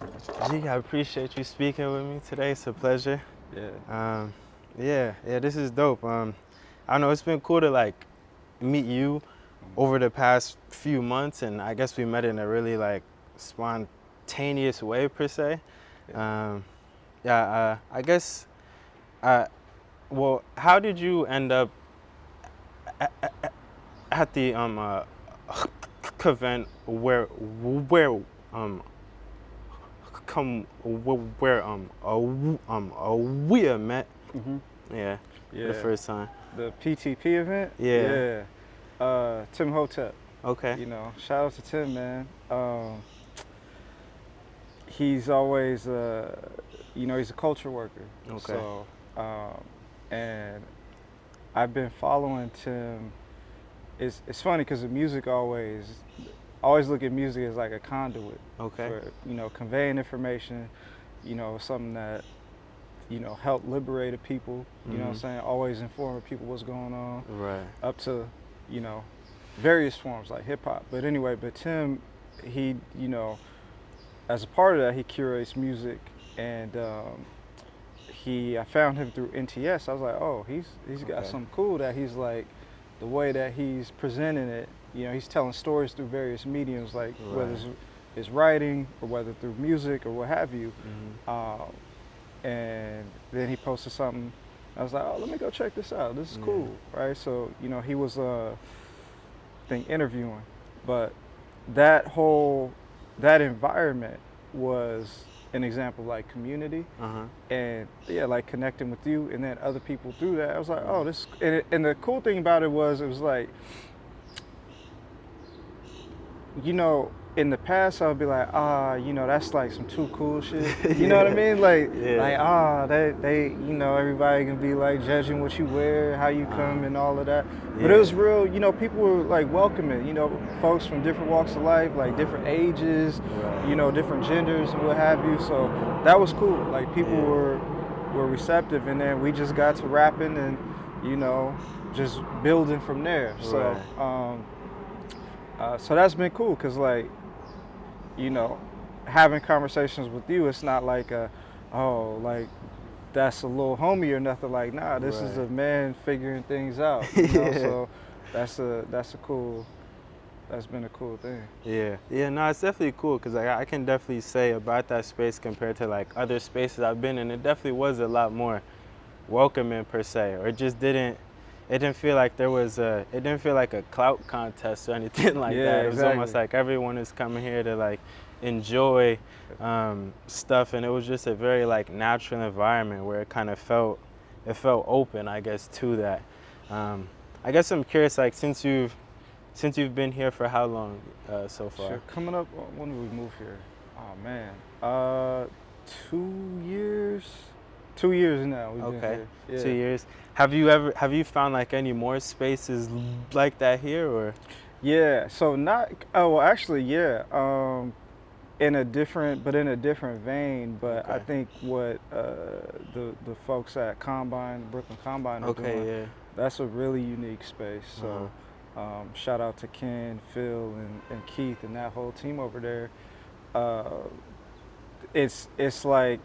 G, I appreciate you speaking with me today. It's a pleasure. Yeah. Um, yeah, this is dope. I don't know, it's been cool to like meet you Mhm. over the past few months, and I guess we met in a really like spontaneous way per se. Yeah. Um, yeah, I guess. Uh, well, how did you end up at the event where come where we met? hmm Yeah, for the Yeah. first time. The PTP event. Yeah. Yeah. Tim Hotep. Okay. Shout out to Tim, man. He's always, he's a culture worker. Okay. So, and I've been following Tim. It's funny because the music always look at music as like a conduit Okay. for conveying information. Something that help liberate people. You know what I'm Mhm. saying? Always informing people what's going on, Right. up to you know various forms like hip hop. But anyway, Tim, he as a part of that, he curates music, and I found him through NTS. I was like, oh, he's got Okay. something cool that he's like, the way that he's presenting it. He's telling stories through various mediums, like whether Right. it's writing or whether through music or what have you. Mhm. Um, and then he posted something. I was like, oh, let me go check this out. This is Yeah. cool, right? So he was interviewing, but that environment was an example of like community, Uh huh. and yeah, like connecting with you and then other people through that. I was like, oh, Right. this, and the cool thing about it was like, in the past I would be like, that's like some too cool shit. You know what I Yeah. mean? Like, Yeah. they, everybody can be like judging what you wear, how you come, Uh. and all of that. But it was Yeah. real. People were like welcoming. Folks from different walks of life, like different ages, Right. different genders and what have you. So that was cool. Like people Yeah. were receptive, and then we just got to rapping and you know just building from there. So. Right. So that's been cool because you know, having conversations with you, it's not like like that's a little homie or nothing. Like, nah, this is Right. a man figuring things out. Yeah. So that's been a cool thing. Yeah, yeah, no, it's definitely cool because I can definitely say about that space compared to like other spaces I've been in, it definitely was a lot more welcoming per se, or it didn't feel like it didn't feel like a clout contest or anything like Yeah, that. It was almost exactly. like everyone is coming here to like enjoy stuff, and it was just a very like natural environment where it felt open, I guess, to that. Um, I guess I'm curious, like since you've been here for how long so Sure. far? Coming up, when did we move here? Oh man, 2 years. 2 years now we've been Okay, here. two Yeah. years. Have you found like any more spaces like that here or? Yeah. So not. Oh, well, actually, yeah. In a different vein. But I Okay. think what the folks at Combine, Brooklyn Combine, are Okay, doing, yeah. that's a really unique space. Uh-huh. So shout out to Ken, Phil, and Keith and that whole team over there. Uh, it's like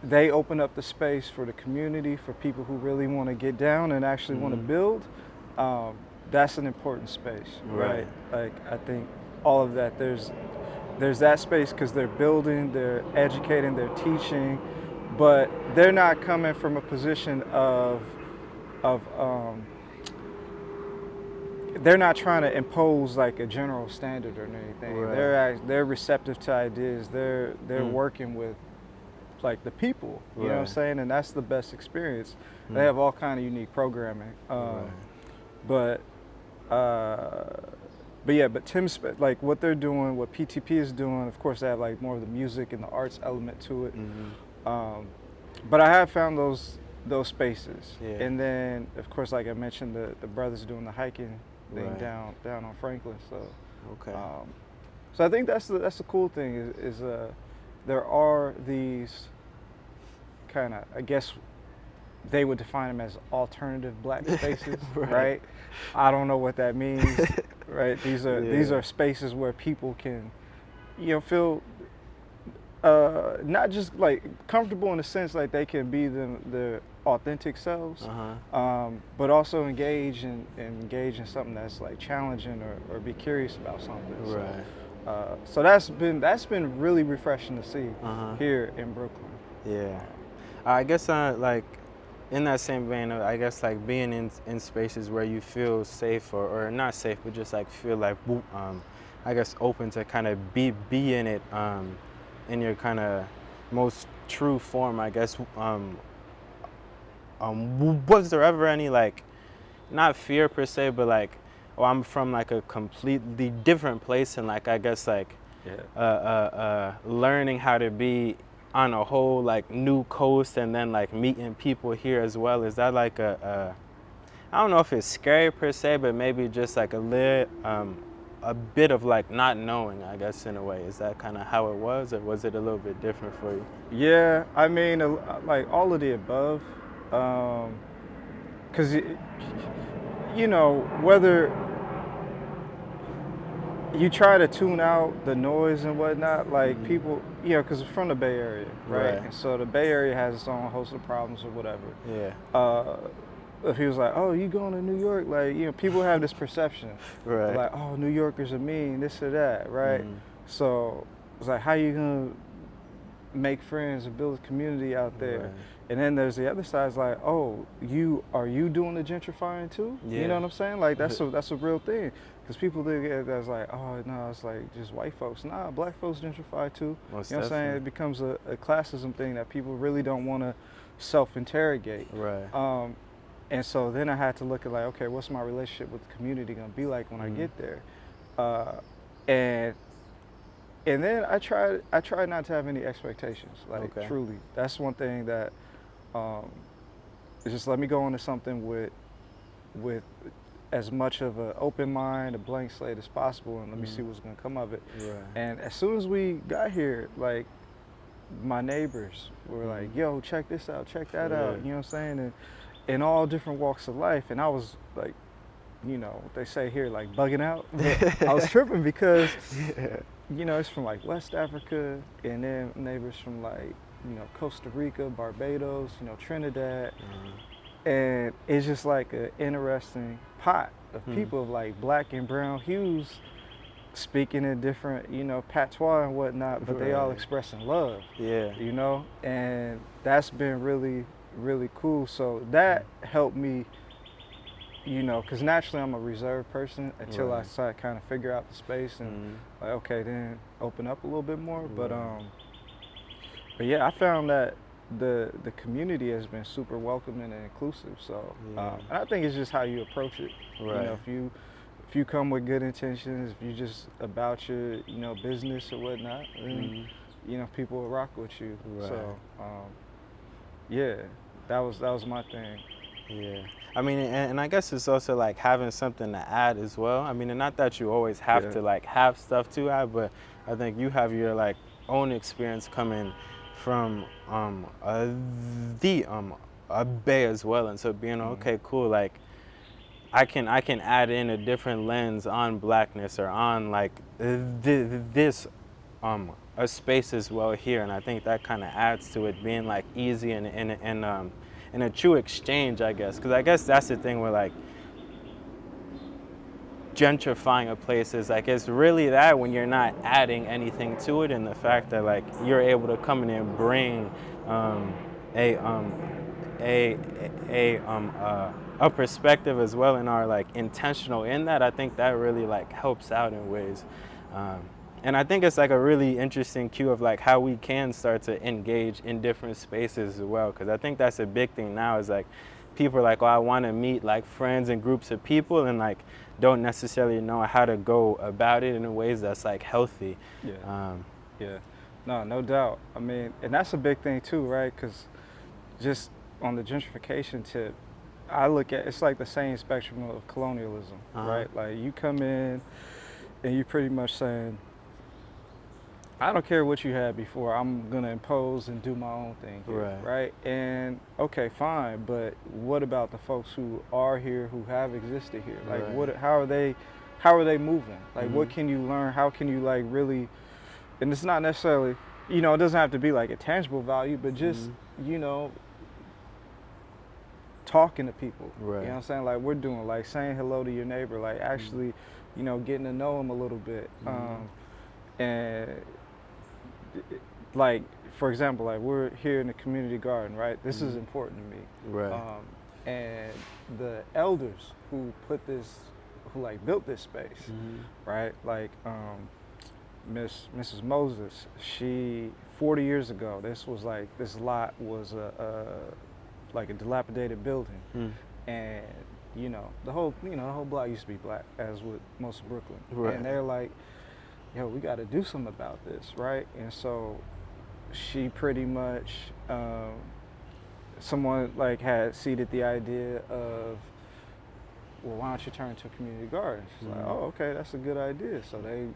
they open up the space for the community, for people who really want to get down and actually want to Mhm. build. Um, that's an important space, Right. right? Like I think all of that. There's that space because they're building, they're educating, they're teaching, but they're not coming from a position of they're not trying to impose like a general standard or anything. Right. They're receptive to ideas. They're Mm. working with like the people. You know what I'm Right. saying? And that's the best experience. They Mm. have all kind of unique programming, Right. but uh, yeah, but like what they're doing, what PTP is doing. Of course, they have like more of the music and the arts element to it. Mhm. Um, but I have found those spaces, Yeah. and then of course, like I mentioned, the brothers doing the hiking thing Right. down on Franklin. Okay. Um, so I think that's the cool thing is there are these kind of, I guess they would define them as alternative black spaces, Right. right? I don't know what that means, right? These Yeah. are spaces where people can, feel Not just like comfortable in the sense like they can be their authentic selves, but also engage in something that's like challenging or be curious about something. Right. So that's been really refreshing to see here in Brooklyn. Yeah. I guess like in that same vein, I guess like being in spaces where you feel safe or not safe, but just like feel like I guess open to kind of be in it in your kind of most true form, I guess. Was there ever any like not fear per se, but like, oh, I'm from like a completely different place, and like I guess like learning how to be on a whole like new coast, and then like meeting people here as well. Is that like I don't know if it's scary per se, but maybe just like a bit of like not knowing, I guess, in a way. Is that kind of how it was, or was it a little bit different for you? Yeah, I mean, like all of the above, because you know whether you try to tune out the noise and whatnot, like people, you know, because from the Bay Area, right? Right. And so the Bay Area has its own host of problems or whatever. Yeah. If he was like, "Oh, you going to New York?" Like, you know, people have this perception, Right. like, "Oh, New Yorkers are mean, this or that," right? So it's like, how you gonna make friends and build a community out there? Right. And then there's the other side. It's like, oh, are you doing the gentrifying too? Yeah. You know what I'm saying? Like that's a real thing. Because people think that's like, oh no, it's like just white folks. Nah, black folks gentrify too. Most You know what I'm saying? definitely. It becomes a classism thing that people really don't want to self-interrogate. Right. And so then I had to look at like, okay, what's my relationship with the community gonna be like when I get there? And then I tried not to have any expectations. Like Okay. truly, that's one thing that just let me go into something with as much of an open mind, a blank slate as possible, and let me see what's gonna come of it. Right. And as soon as we got here, like my neighbors were like, "Yo, check this out, check that out." You know what I'm saying? And in all different walks of life, and I was like, you know, what they say here, like bugging out. But I was tripping because, you know, it's from like West Africa, and then neighbors from like, you know, Costa Rica, Barbados, you know, Trinidad. And it's just like an interesting pot of people of like black and brown hues speaking in different, you know, patois and whatnot, but they all Right. expressing love, Yeah. you know, and that's been really, really cool. So that helped me, you know, because naturally I'm a reserved person until I Right. start kind of figure out the space and like, okay, then open up a little bit more. But yeah, I found that the community has been super welcoming and inclusive. So Yeah. and I think it's just how you approach it. Right. You know, if you come with good intentions, if you just about your, you know, business or whatnot, then you know, people will rock with you. Right. So yeah, that was my thing. Yeah. I mean, and I guess it's also like having something to add as well. I mean, and not that you always have to like have stuff to add, but I think you have your like own experience coming from a bay as well, and so being okay, cool, like I can add in a different lens on blackness or on like this a space as well here, and I think that kind of adds to it being like easy and a true exchange, I guess, because I guess that's the thing where like gentrifying a place is like it's really that when you're not adding anything to it, and the fact that like you're able to come in and bring a a a perspective as well and are like intentional in that. I think that really like helps out in ways. And I think it's like a really interesting cue of like how we can start to engage in different spaces as well, because I think that's a big thing now is like people are like, oh, I want to meet like friends and groups of people, and like don't necessarily know how to go about it in ways that's like healthy. Yeah, no doubt. I mean, and that's a big thing too, right? Because just on the gentrification tip, I look at it's like the same spectrum of colonialism, right? Like you come in and you pretty much saying, I don't care what you had before, I'm gonna impose and do my own thing here, right? And okay, fine, but what about the folks who are here, who have existed here? Like, how are they moving? Like, what can you learn? How can you like really? And it's not necessarily it doesn't have to be like a tangible value, but just, Mhm. you know, talking to people. You know Right. what I'm saying? Like we're doing, like saying hello to your neighbor, like Mhm. actually, getting to know him a little bit. Mhm. And like, for example, like we're here in the community garden, right? This is Mhm. important to me. Right. And the elders who like built this space, Mhm. right? Like Mrs. Moses, she 40 years ago, this lot was like a dilapidated building, Mm. and the whole block used to be black, as with most of Brooklyn, and Right. they're like, yo, we got to do something about this, right? And so she pretty much, someone like had seeded the idea of, well, why don't you turn into a community garden? She's like, Mhm. oh, okay, that's a good idea. So they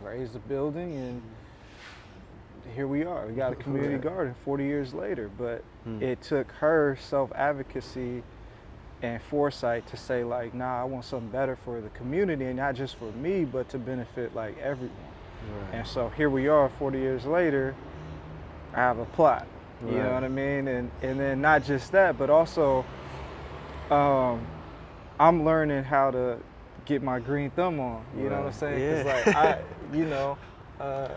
raised the building, and Mhm. here we are. We got a community Right. garden 40 years later, but Mm. it took her self-advocacy and foresight to say, like, nah, I want something better for the community, and not just for me, but to benefit like everyone. Right. And so here we are 40 years later. I have a plot, you know Right. what I mean? And then not just that, but also, um, I'm learning how to get my green thumb on, you know what I'm Right. saying? Cause like Yeah. you know, uh,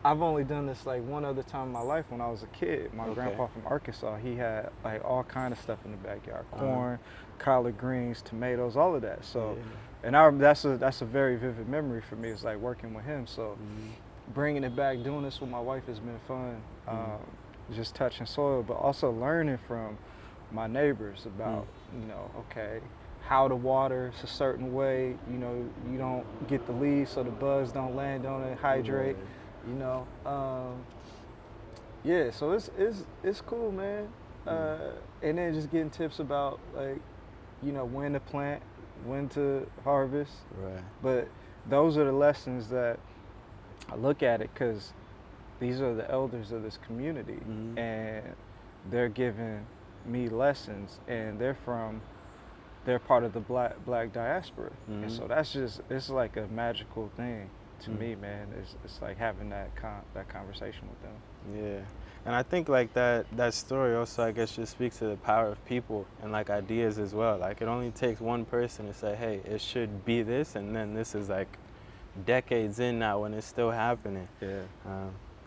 I've only done this like one other time in my life when I was a kid. My Okay. grandpa from Arkansas, he had like all kind of stuff in the backyard: Uh-huh. corn, collard greens, tomatoes, all of that. So, Yeah. and that's a very vivid memory for me. It's like working with him. So, Mhm. bringing it back, doing this with my wife has been fun. Mm. Just touching soil, but also learning from my neighbors Mm. about, okay, how to water is a certain way. You don't get the leaves so the bugs don't land on it, hydrate. Right. You know, yeah. So it's cool, man. Mm. Uh, and then just getting tips about like, when to plant, when to harvest. Right. But those are the lessons that I look at it, because these are the elders of this community, Mhm. and they're giving me lessons, and they're part of the black diaspora, and Mhm. so it's like a magical thing to Mm. me, man. It's like having that conversation with them. Yeah. And I think like that story also I guess just speaks to the power of people and like ideas as well. Like it only takes one person to say, "Hey, it should be this," and then this is like decades in now when it's still happening. Yeah,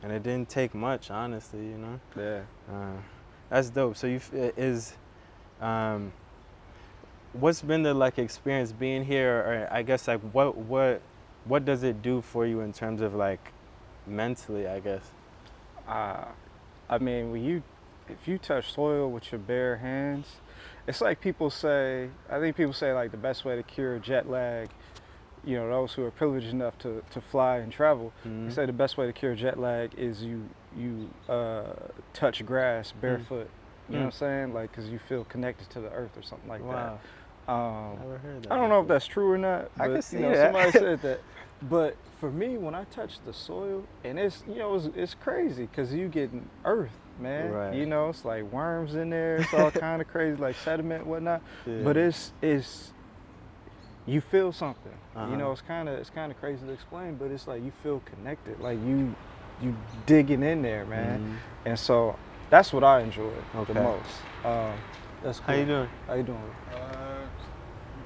And it didn't take much, honestly, yeah. Uh, that's dope. So um, what's been the like experience being here, or I guess like what does it do for you in terms of like mentally, I guess? Uh, I mean, if you touch soil with your bare hands, it's like people say. I think people say like the best way to cure jet lag, those who are privileged enough to fly and travel, they Mhm. say the best way to cure jet lag is you touch grass Mm. barefoot. You know what Mm. I'm saying? Like, because you feel connected to the earth or something like that. Wow. Never heard I that don't know if before. that's true or not, I but can see somebody that. said that. But for me, when I touch the soil, and it's crazy because you getting earth, man. Right. It's like worms in there. It's all kind of crazy, like sediment and whatnot. Yeah. But it's you feel something. Uh-huh. It's kind of crazy to explain, but it's like you feel connected, like you digging in there, man. Mhm. And so that's what I enjoy the Okay. most. That's How cool. you doing? How you doing?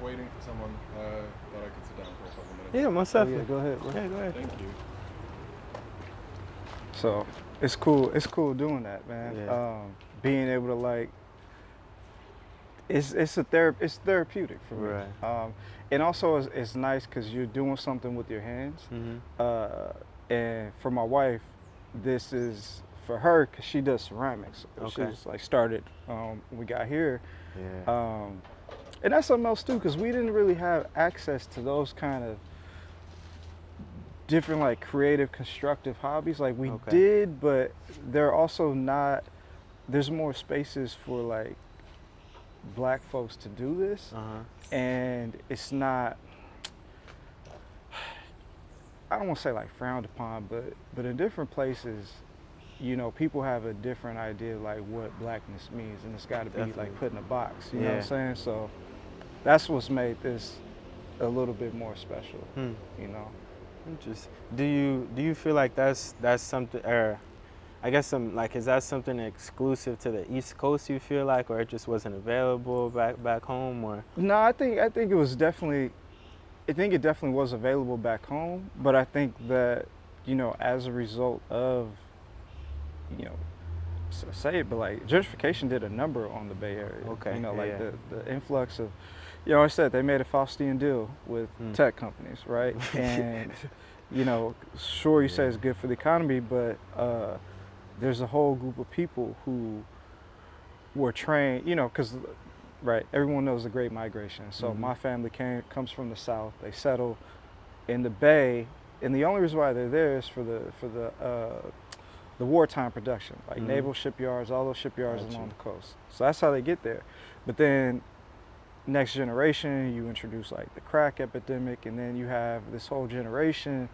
Waiting for someone that I could sit down for a couple minutes. Yeah, most Oh yeah, definitely. go ahead, bro. Yeah, go ahead. Thank you. So it's cool. It's cool doing that, man. Yeah. Being able to like, it's therapeutic for me. Right. And also it's nice because you're doing something with your hands. Mhm. And for my wife, this is for her because she does ceramics. She Okay. just like started when we got here. Yeah. And that's something else too, because we didn't really have access to those kind of different like creative, constructive hobbies. Like we Okay. did, but they're also not. There's more spaces for like black folks to do this, Uh-huh. and it's not. I don't want to say like frowned upon, but in different places, people have a different idea of like what blackness means, and it's got to be Definitely. like put in a box. You know what Yeah. I'm saying? So that's what's made this a little bit more special. Hmm. You know. Just do you feel like that's something, or I guess some like, is that something exclusive to the East Coast, you feel like, or it just wasn't available back home, or? No, I think it was definitely. I think it definitely was available back home, but I think that as a result of you know say it, but like gentrification did a number on the Bay Area. Okay, Like yeah. the influx of, I said they made a Faustian deal with Mm. tech companies, right? And sure, you say Yeah. it's good for the economy, but there's a whole group of people who were trained, because right, everyone knows the Great Migration. So Mhm. my family comes from the South. They settle in the Bay, and the only reason why they're there is for the wartime production, like Mhm. naval shipyards, all those shipyards Got along you. the coast. So that's how they get there. But then next generation, you introduce like the crack epidemic, and then you have this whole generation,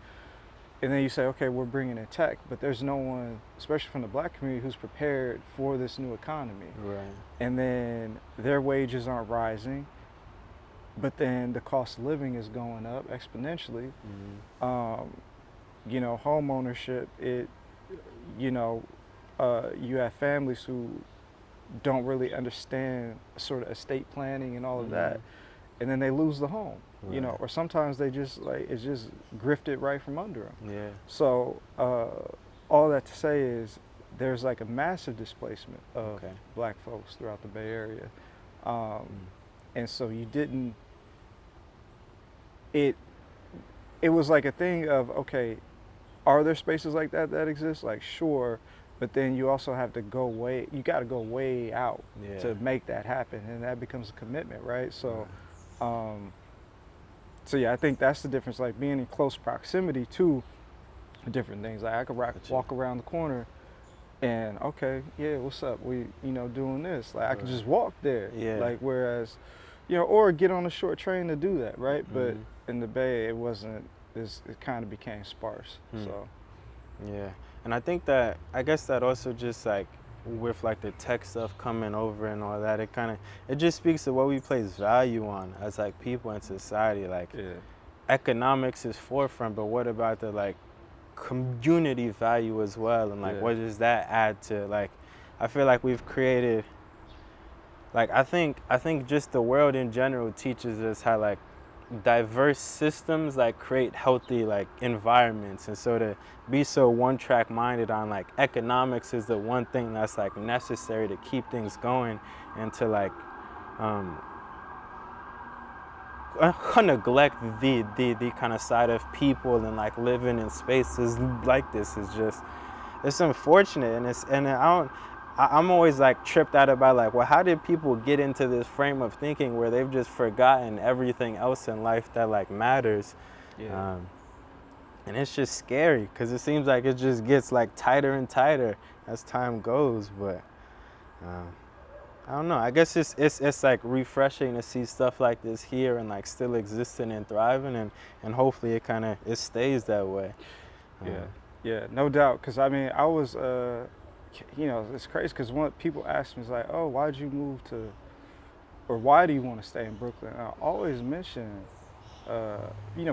and then you say, okay, we're bringing in tech, but there's no one, especially from the black community, who's prepared for this new economy. Right. And then their wages aren't rising, but then the cost of living is going up exponentially. Mhm. Um, home ownership, you know, you have families who don't really understand sort of estate planning and all of that, Mhm. and then they lose the home, Right. or sometimes they just like it's just grifted right from under them. Yeah. So all that to say is there's like a massive displacement of Okay. black folks throughout the Bay Area, um, Mm. and so you didn't it it was like a thing of, okay, are there spaces like that exist? Like, sure, but then you also have to you got to go way out Yeah. to make that happen, and that becomes a commitment, right? Right. Um, so yeah, I think that's the difference. Like being in close proximity to different things. Like I could Got you. walk around the corner, and okay, yeah, what's up? We, doing this. Like I could Right. just walk there. Yeah. Like whereas, or get on a short train to do that, right? But Mhm. in the Bay, it wasn't. It kind of became sparse. Hmm. So. Yeah. And I think that, I guess that also just like with like the tech stuff coming over and all that, it just speaks to what we place value on as like people in society. Like Yeah. economics is forefront, but what about the like community value as well? And like Yeah. what does that add to, like, I feel like we've created, like, I think just the world in general teaches us how like diverse systems like create healthy like environments, and so to be so one track minded on like economics is the one thing that's like necessary to keep things going, and to like um neglect the kind of side of people and like living in spaces like this is just, it's unfortunate. And I'm always like tripped out about like, well, how did people get into this frame of thinking where they've just forgotten everything else in life that like matters? Yeah. um, and it's just scary because it seems like it just gets like tighter and tighter as time goes. But um, I don't know. I guess it's like refreshing to see stuff like this here and like still existing and thriving, and hopefully it stays that way. Yeah. Um, Yeah. No doubt. Because I mean, I was, it's crazy because when people ask me, it's like, oh, why'd you move to, or why do you want to stay in Brooklyn? And I always mention,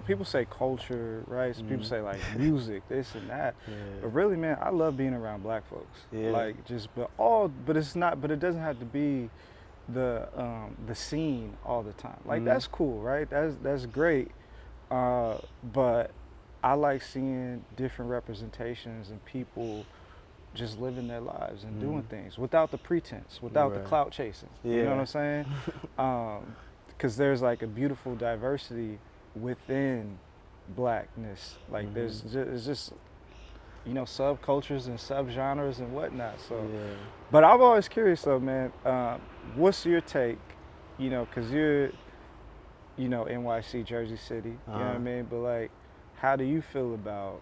people say culture, right? So people mhm. say like music, this and that. Yeah. But really, man, I love being around black folks. Yeah. Like just, but it's not, but it doesn't have to be the scene all the time. Like Mhm. that's cool, right? That's great. But I like seeing different representations and people just living their lives and doing Mhm. things without the pretense, without the Right. clout chasing. You know what I'm Yeah. saying? Because there's like a beautiful diversity within blackness. Like Mhm. it's just subcultures and subgenres and whatnot. So, Yeah. but I'm always curious though, man. What's your take? Because you're NYC, Jersey City. You know what I Uh-huh. mean? But like, how do you feel about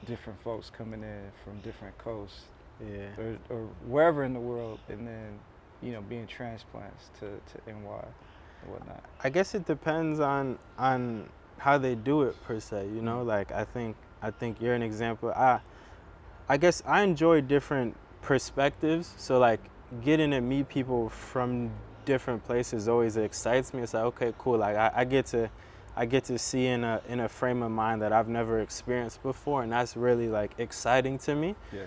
different folks coming in from different coasts Yeah. or wherever in the world, and then being transplants to NY and whatnot? I guess it depends on how they do it per se, you Mm. know? Like I think you're an example. I guess I enjoy different perspectives. So like getting to meet people from different places always excites me. It's like, okay, cool. Like I get to see in a frame of mind that I've never experienced before, and that's really like exciting to me. Yeah.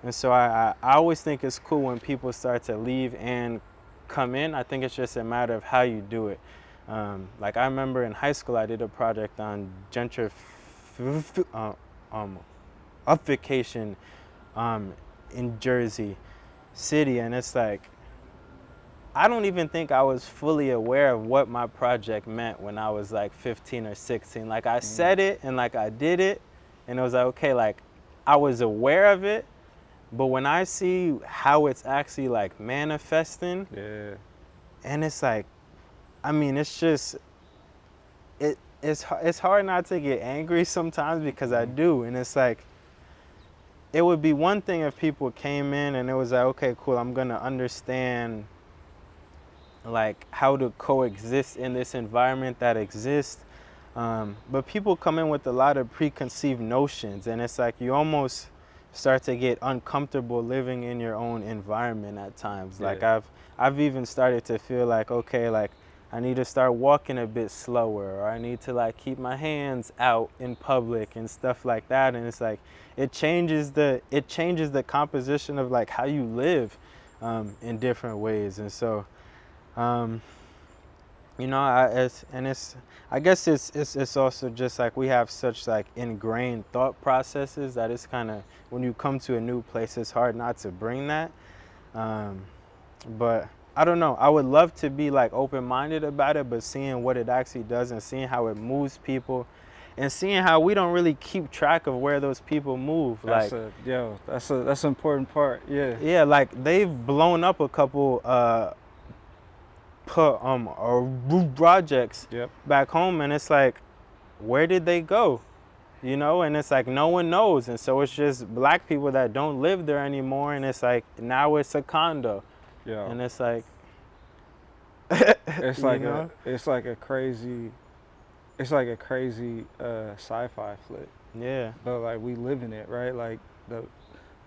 And so I always think it's cool when people start to leave and come in. I think it's just a matter of how you do it. Like I remember in high school, I did a project on gentrification in Jersey City, and it's like I don't even think I was fully aware of what my project meant when I was like 15 or 16. Like I said it and like I did it, and it was like, okay, like I was aware of it, but when I see how it's actually like manifesting, Yeah. and it's like, I mean, it's just, it's hard not to get angry sometimes because I do, and it's like, it would be one thing if people came in and it was like, okay, cool, I'm gonna understand like how to coexist in this environment that exists. But people come in with a lot of preconceived notions, and it's like you almost start to get uncomfortable living in your own environment at times. Yeah. Like I've even started to feel like, okay, like I need to start walking a bit slower, or I need to like keep my hands out in public and stuff like that. And it's like it changes the composition of like how you live in different ways. And so you know, I guess it's also just like we have such like ingrained thought processes that it's kind of, when you come to a new place, it's hard not to bring that. But I don't know. I would love to be like open-minded about it, but seeing what it actually does and seeing how it moves people, and seeing how we don't really keep track of where those people move. That's Like, that's an important part. Yeah. yeah, like they've blown up a couple projects Yep. back home, and it's like, where did they go? You know, and it's like no one knows, and so it's just black people that don't live there anymore, and it's like now it's a condo, Yeah. and it's like It's like you know? it's like a crazy sci-fi flick. Yeah, But like we live in it, right? Like the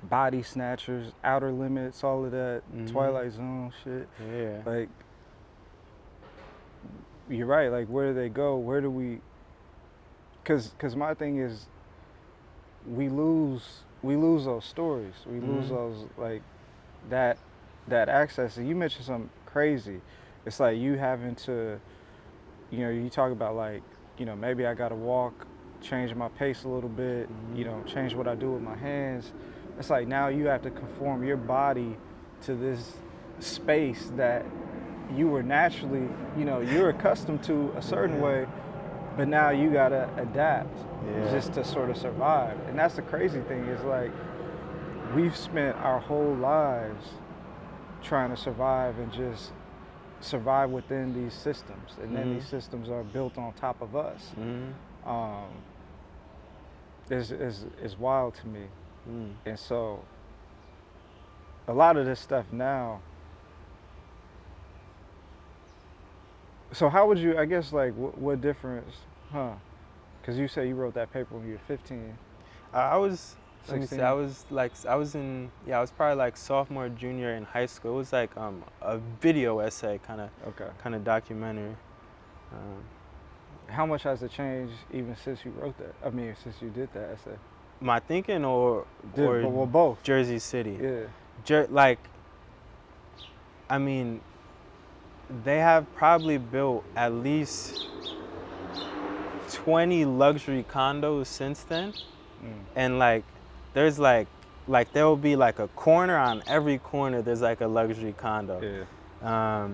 Body Snatchers, Outer Limits, all of that, Mhm. Twilight Zone shit. yeah, Like you're right. Like where do they go? Where do we? Cause my thing is, we lose those stories. We lose Mhm. those like that access. And you mentioned something crazy. It's like you having to, you talk about like, maybe I got to walk, change my pace a little bit, change what I do with my hands. It's like now you have to conform your body to this space that you were naturally, you're accustomed to a certain way, but now you got to adapt Yeah. just to sort of survive. And that's the crazy thing is like we've spent our whole lives trying to survive and just survive within these systems, and then Mhm. these systems are built on top of us. Mhm. Is wild to me. Mm. And so a lot of this stuff now, so how would you, I guess, like what difference, because you say you wrote that paper when you were 15. I was, let me see, 16? I was probably like sophomore, junior in high school. It was like a video essay, kind Okay. of documentary. How much has it changed even since you wrote that? I mean, since you did that essay? My thinking or Well, both. Jersey City. Yeah. Like, I mean, they have probably built at least 20 luxury condos since then. And like, there's like there will be like a corner, on every corner there's like a luxury condo. Yeah.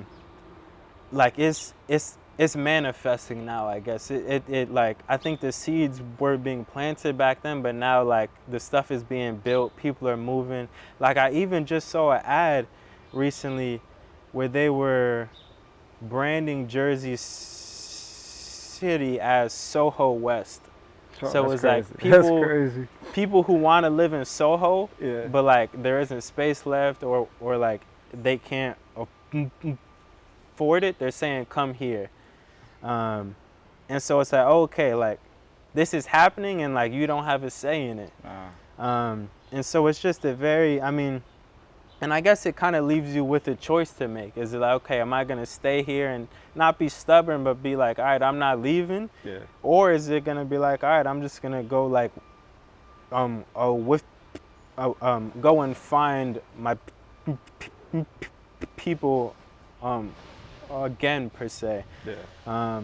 Like it's manifesting now, I guess. It like, I think the seeds were being planted back then, but now like the stuff is being built, people are moving. Like I even just saw an ad recently where they were branding Jersey City as Soho West. So that's it's like crazy. That's people crazy. people who want to live in Soho, Yeah. but like there isn't space left, or like they can't afford it, they're saying come here. And so it's like, okay, like this is happening, and like you don't have a say in it. Nah. And so it's just a very, I mean, and I guess it kind of leaves you with a choice to make. Is it like, okay, am I gonna stay here and not be stubborn, but be like, all right, I'm not leaving, Yeah. or is it gonna be like, all right, I'm just gonna go like, with, go and find my people, again per se. Yeah.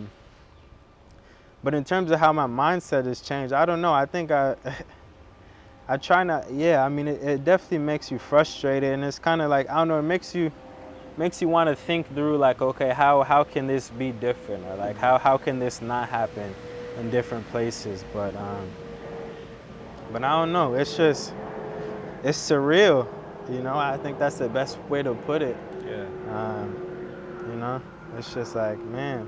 But in terms of how my mindset has changed, I don't know. I think I try not. Yeah, I mean, it definitely makes you frustrated, and it's kind of like, I don't know. It makes you want to think through like, okay, how can this be different, or like how can this not happen in different places? But I don't know. It's just it's surreal. You know, I think that's the best way to put it. Yeah. You know, it's just like, man,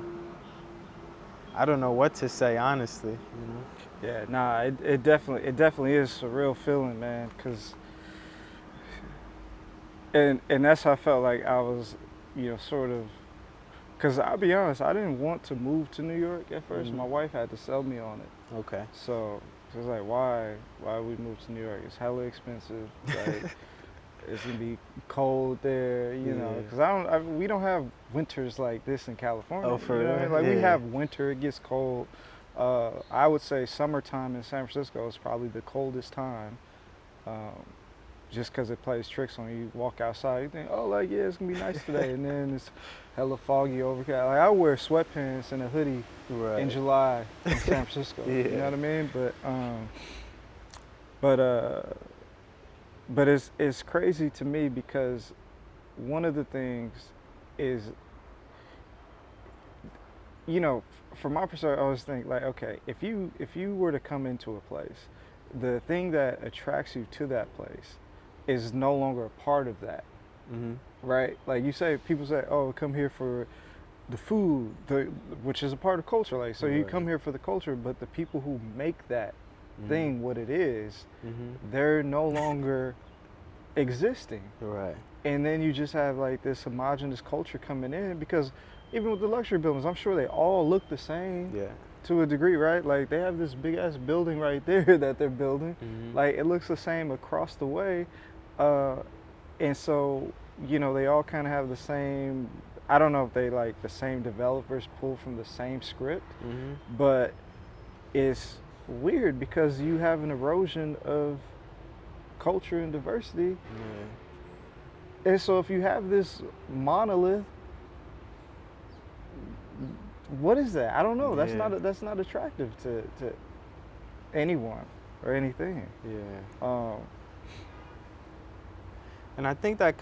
I don't know what to say, honestly. You know. Yeah, nah, it definitely is a real feeling, man. Cause, and that's how I felt like I was, sort of. Cause I'll be honest, I didn't want to move to New York at 1st. Mhm. My wife had to sell me on it. Okay. So it was like, why we move to New York? It's hella expensive. Like, it's gonna be cold there, know. Yeah. Cause we don't have winters like this in California. Oh, for you know what I mean? real? Like we Yeah. have winter, it gets cold. I would say summertime in San Francisco is probably the coldest time, just because it plays tricks on you. You walk outside, you think, oh, like, yeah, it's going to be nice today. And then it's hella foggy, overcast. Like, I wear sweatpants and a hoodie Right. in July in San Francisco. Yeah. You know what I mean? But it's crazy to me because one of the things is, from my perspective, I always think like, okay, if you were to come into a place, the thing that attracts you to that place is no longer a part of that, Mhm. right? Like people say, oh, come here for the food, which is a part of culture. Like, so you Right. come here for the culture, but the people who make that Mhm. thing what it is, Mhm. they're no longer existing. Right. And then you just have like this homogenous culture coming in, because even with the luxury buildings, I'm sure they all look the same Yeah. to a degree, right? Like they have this big ass building right there that they're building. Mhm. Like it looks the same across the way. And so, they all kind of have the same, I don't know if they like the same developers pull from the same script, Mhm. but it's weird because you have an erosion of culture and diversity. Yeah. And so if you have this monolith, what is that? I don't know. That's Yeah. that's not attractive to anyone or anything. Yeah. And I think that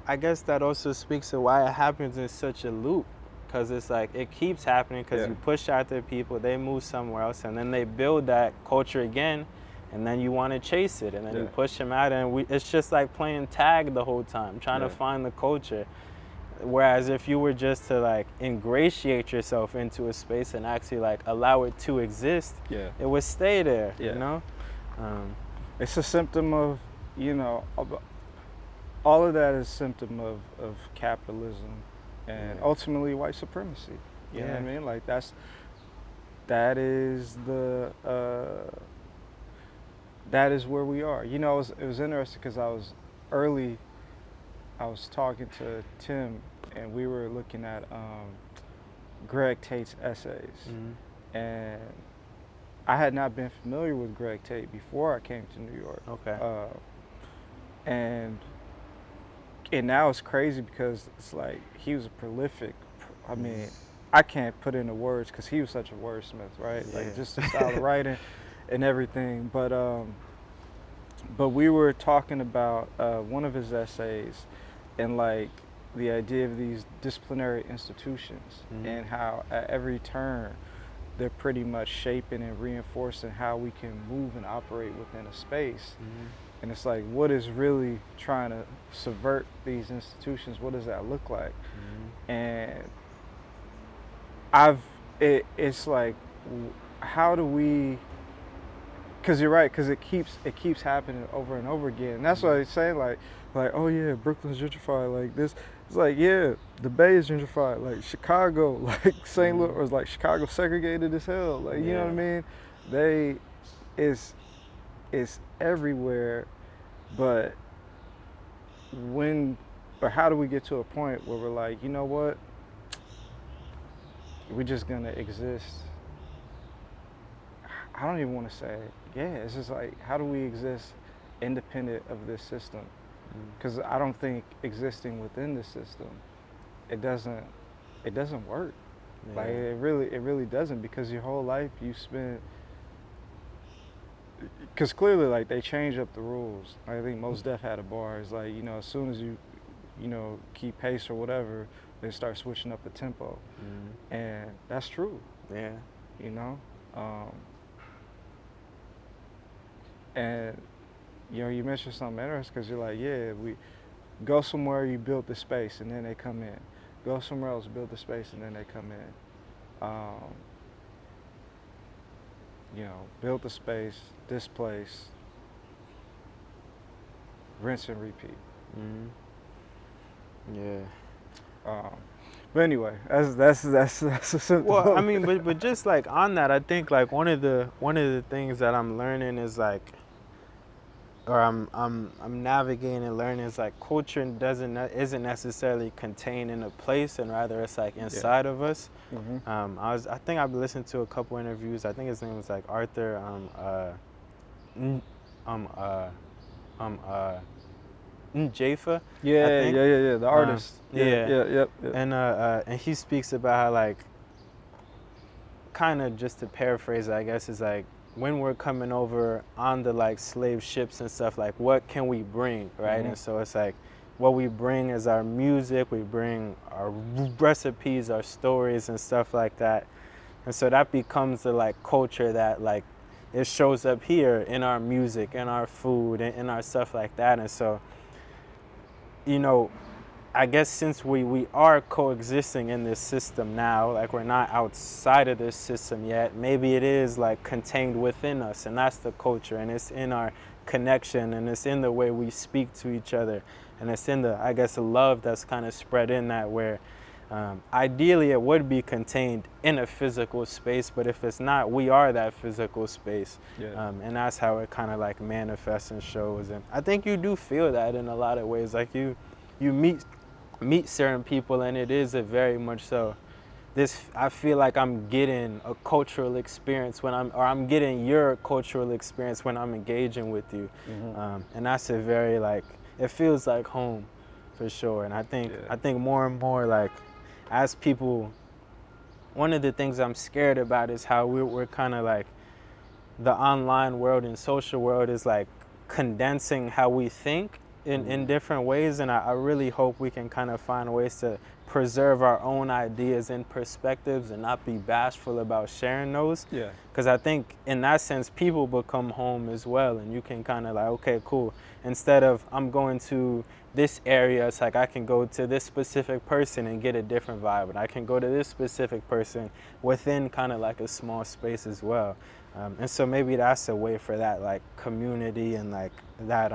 I guess that also speaks to why it happens in such a loop, because it's like it keeps happening because Yeah. you push out the people, they move somewhere else, and then they build that culture again, and then you want to chase it, and then you Yeah. push them out, and it's just like playing tag the whole time, trying Yeah. to find the culture. Whereas if you were just to like ingratiate yourself into a space and actually like allow it to exist, Yeah. it would stay there. Yeah. You know. It's a symptom of, all of that is a symptom of capitalism and Yeah. ultimately white supremacy. You know what I Yeah. mean? Like that is that is where we are. It was interesting because I was talking to Tim and we were looking at Greg Tate's essays. Mhm. And I had not been familiar with Greg Tate before I came to New York. Okay. And now it's crazy because it's like he was a prolific. I mean, I can't put into words because he was such a wordsmith, right? Yeah. Like just the style of writing and everything. But we were talking about one of his essays and like the idea of these disciplinary institutions Mhm. and how at every turn they're pretty much shaping and reinforcing how we can move and operate within a space. Mhm. And it's like, what is really trying to subvert these institutions? What does that look like? Mhm. And it's like, how do we? Because you're right, because it keeps happening over and over again. And that's why they say like, oh yeah, Brooklyn's gentrified like this. It's like, yeah, the Bay is gentrified. Like Chicago, like St. Louis, or like Chicago segregated as hell. Like, you know what I mean? It's everywhere, but when or how do we get to a point where we're like, you know what, we're just gonna exist? I don't even want to say it. Yeah, it's just like, how do we exist independent of this system? Because I don't think existing within the system, it doesn't work. Like Yeah. it really doesn't, because your whole life you spent. Because clearly, like, they change up the rules. I think Mos Def had a bar. It's like, you know, as soon as you know, keep pace or whatever, they start switching up the tempo, and that's true. Yeah. You know, and you know, you mentioned something interesting, because you're like, yeah, we go somewhere, you build the space, and then they come in. Go somewhere else, build the space, and then they come in. You know, build the space, displace, rinse and repeat. Yeah. But anyway, that's a simple. Well, I mean, but just like on that, I think like one of the things that I'm learning is like, or I'm navigating and learning is like culture isn't necessarily contained in a place, and rather it's like inside of us. I think I've listened to a couple interviews. I think his name was like Arthur Jafa. Yeah. The artist. Yep. And he speaks about how, like, kind of just to paraphrase it, I guess, is like, when we're coming over on the like slave ships and stuff, like, what can we bring, right? And so it's like, what we bring is our music, we bring our recipes, our stories and stuff like that. And so that becomes the like culture that like it shows up here in our music, in our food, and in our stuff like that. And so, you know, I guess since we are coexisting in this system now, like, we're not outside of this system yet, maybe it is like contained within us, and that's the culture, and it's in our connection, and it's in the way we speak to each other, and it's in the, I guess, the love that's kind of spread in that, where ideally it would be contained in a physical space, but if it's not, we are that physical space. And that's how it kind of like manifests and shows. And I think you do feel that in a lot of ways, like you meet certain people, and it is a very much so I feel like I'm getting a cultural experience I'm getting your cultural experience when I'm engaging with you. And that's a very, like, it feels like home for sure. And I think more and more, like, as people, one of the things I'm scared about is how we're kind of like, the online world and social world is like condensing how we think in different ways, and I really hope we can kind of find ways to preserve our own ideas and perspectives and not be bashful about sharing those. Because I think in that sense, people become home as well, and you can kind of like, okay, cool. Instead of I'm going to this area, it's like I can go to this specific person and get a different vibe, and I can go to this specific person within kind of like a small space as well. And so maybe that's a way for that like community and like that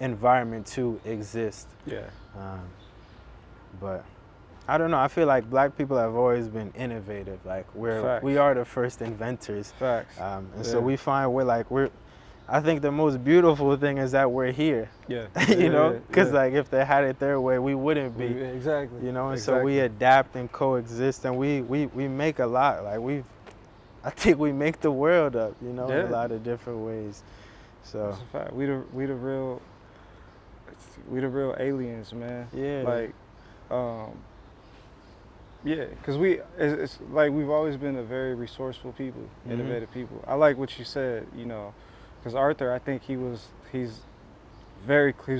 environment to exist. But I don't know, I feel like black people have always been innovative. Like, we are the first inventors. So we find I think the most beautiful thing is that we're here. You know, because like if they had it their way, we wouldn't be. Exactly. You know, and so we adapt and coexist, and we make a lot. Like I think we make the world up, you know, in a lot of different ways. So that's a fact. We the real aliens, man. Like, because it's like we've always been a very resourceful people, innovative people. I like what you said, you know, because Arthur, I think he was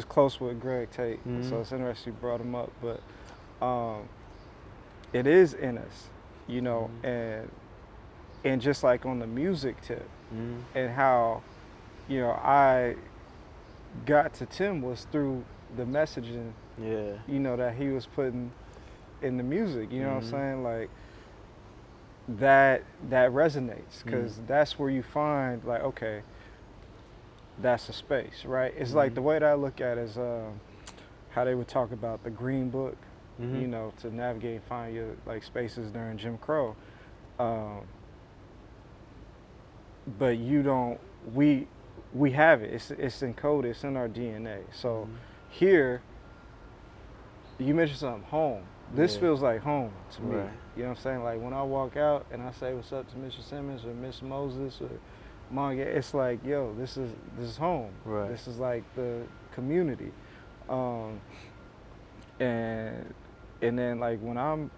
close with Greg Tate, so it's interesting you brought him up. But it is in us, you know, and just like on the music tip, and how, you know, I got to Tim was through the messaging, you know, that he was putting in the music, you know what I'm saying? Like, that resonates, because that's where you find, like, okay, that's a space, right? It's like the way that I look at it is how they would talk about the Green Book, you know, to navigate and find your like spaces during Jim Crow. But we have it. It's encoded. It's in our DNA. So here, you mentioned something, home. This Yeah. feels like home to me. Right. You know what I'm saying? Like when I walk out and I say what's up to Mr. Simmons or Miss Moses or Manga, it's like, yo, this is home. Right. This is like the community. And then like when I'm,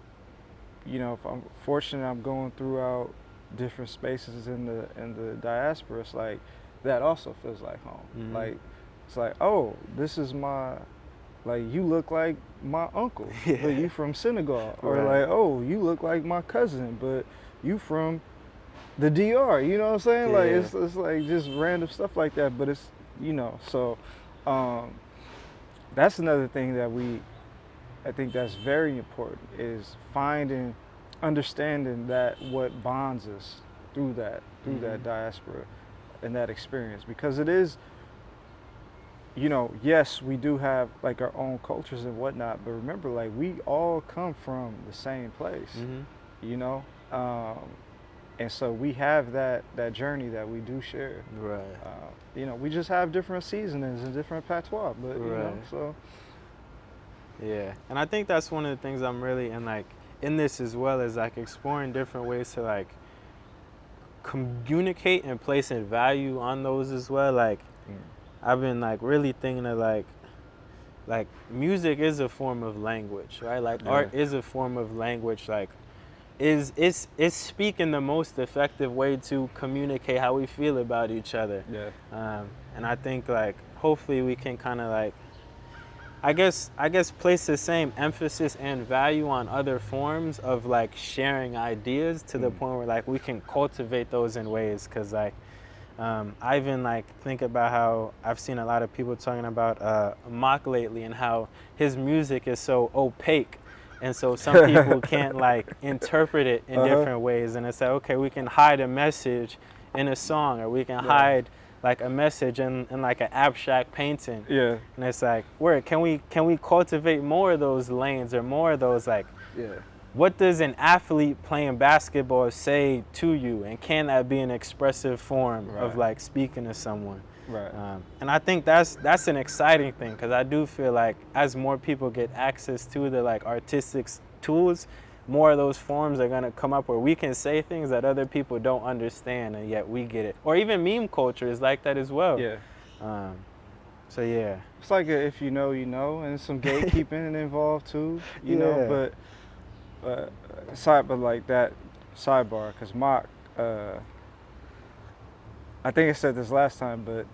if I'm fortunate, I'm going throughout different spaces in the diaspora. It's like that also feels like home. Mhm. Like it's like, oh, this is my, like you look like my uncle, Yeah. but you from Senegal, or Right. like, oh, you look like my cousin, but you from the DR. You know what I'm saying? Like Yeah. it's like just random stuff like that. But it's so that's another thing that I think that's very important is understanding that what bonds us through that Mhm. diaspora and that experience, because it is, yes, we do have like our own cultures and whatnot, but remember, like we all come from the same place, Mhm. you know, and so we have that journey that we do share. Right. We just have different seasonings and different patois, but Right. so Yeah, and I think that's one of the things I'm really in this as well, is like exploring different ways to like communicate and placing value on those as well. Like I've been like really thinking of like music is a form of language, right? Like art Yeah. is a form of language. Like it's speaking the most effective way to communicate how we feel about each other. Yeah. And I think like hopefully we can kind of like I guess place the same emphasis and value on other forms of like sharing ideas to the point where like we can cultivate those in ways, because like I even like think about how I've seen a lot of people talking about Mock lately and how his music is so opaque, and so some people can't like interpret it in different ways, and it's like, okay, we can hide a message in a song, or we can hide like a message in like an abstract painting. Yeah. And it's like, where can we cultivate more of those lanes, or more of those like, Yeah. what does an athlete playing basketball say to you, and can that be an expressive form of Right. like speaking to someone? Right. And I think that's an exciting thing, because I do feel like as more people get access to the like artistic tools, more of those forms are gonna come up where we can say things that other people don't understand, and yet we get it. Or even meme culture is like that as well. Yeah. So yeah. It's like if you know, and some gatekeeping involved too, Yeah. but but like that sidebar, because Mock, I think I said this last time, but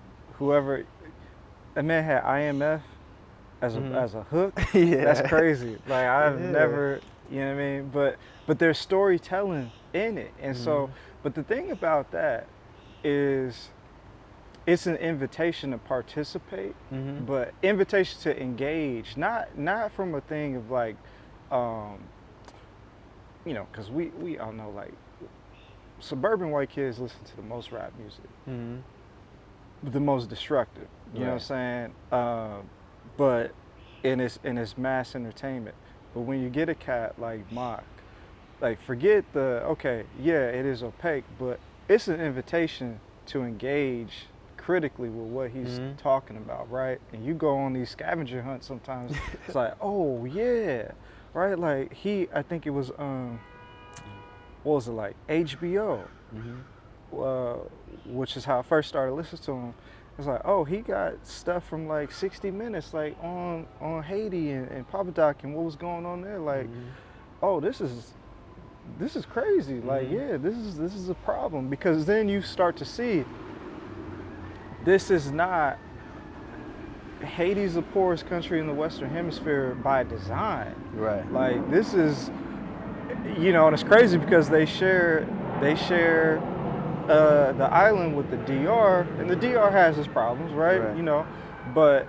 that man had IMF as a hook. Yeah. That's crazy. Like I've Yeah. never, you know what I mean? But there's storytelling in it, and so. But the thing about that is, it's an invitation to participate, but invitation to engage, not from a thing of like, because we all know like suburban white kids listen to the most rap music, the most destructive. You know what I'm saying? But in its mass entertainment. But when you get a cat like Mock, like forget it is opaque, but it's an invitation to engage critically with what he's talking about, right? And you go on these scavenger hunts sometimes. It's like, oh yeah, right? Like I think it was what was it, like HBO, which is how I first started listening to him. It's like, oh, he got stuff from like 60 Minutes, like on Haiti and Papa Doc and what was going on there. Like, oh, this is crazy. Like, yeah, this is a problem, because then you start to see this is not, Haiti's the poorest country in the Western Hemisphere by design. Right. Like this is, and it's crazy because they share the island with the DR, and the DR has its problems, right? Right. But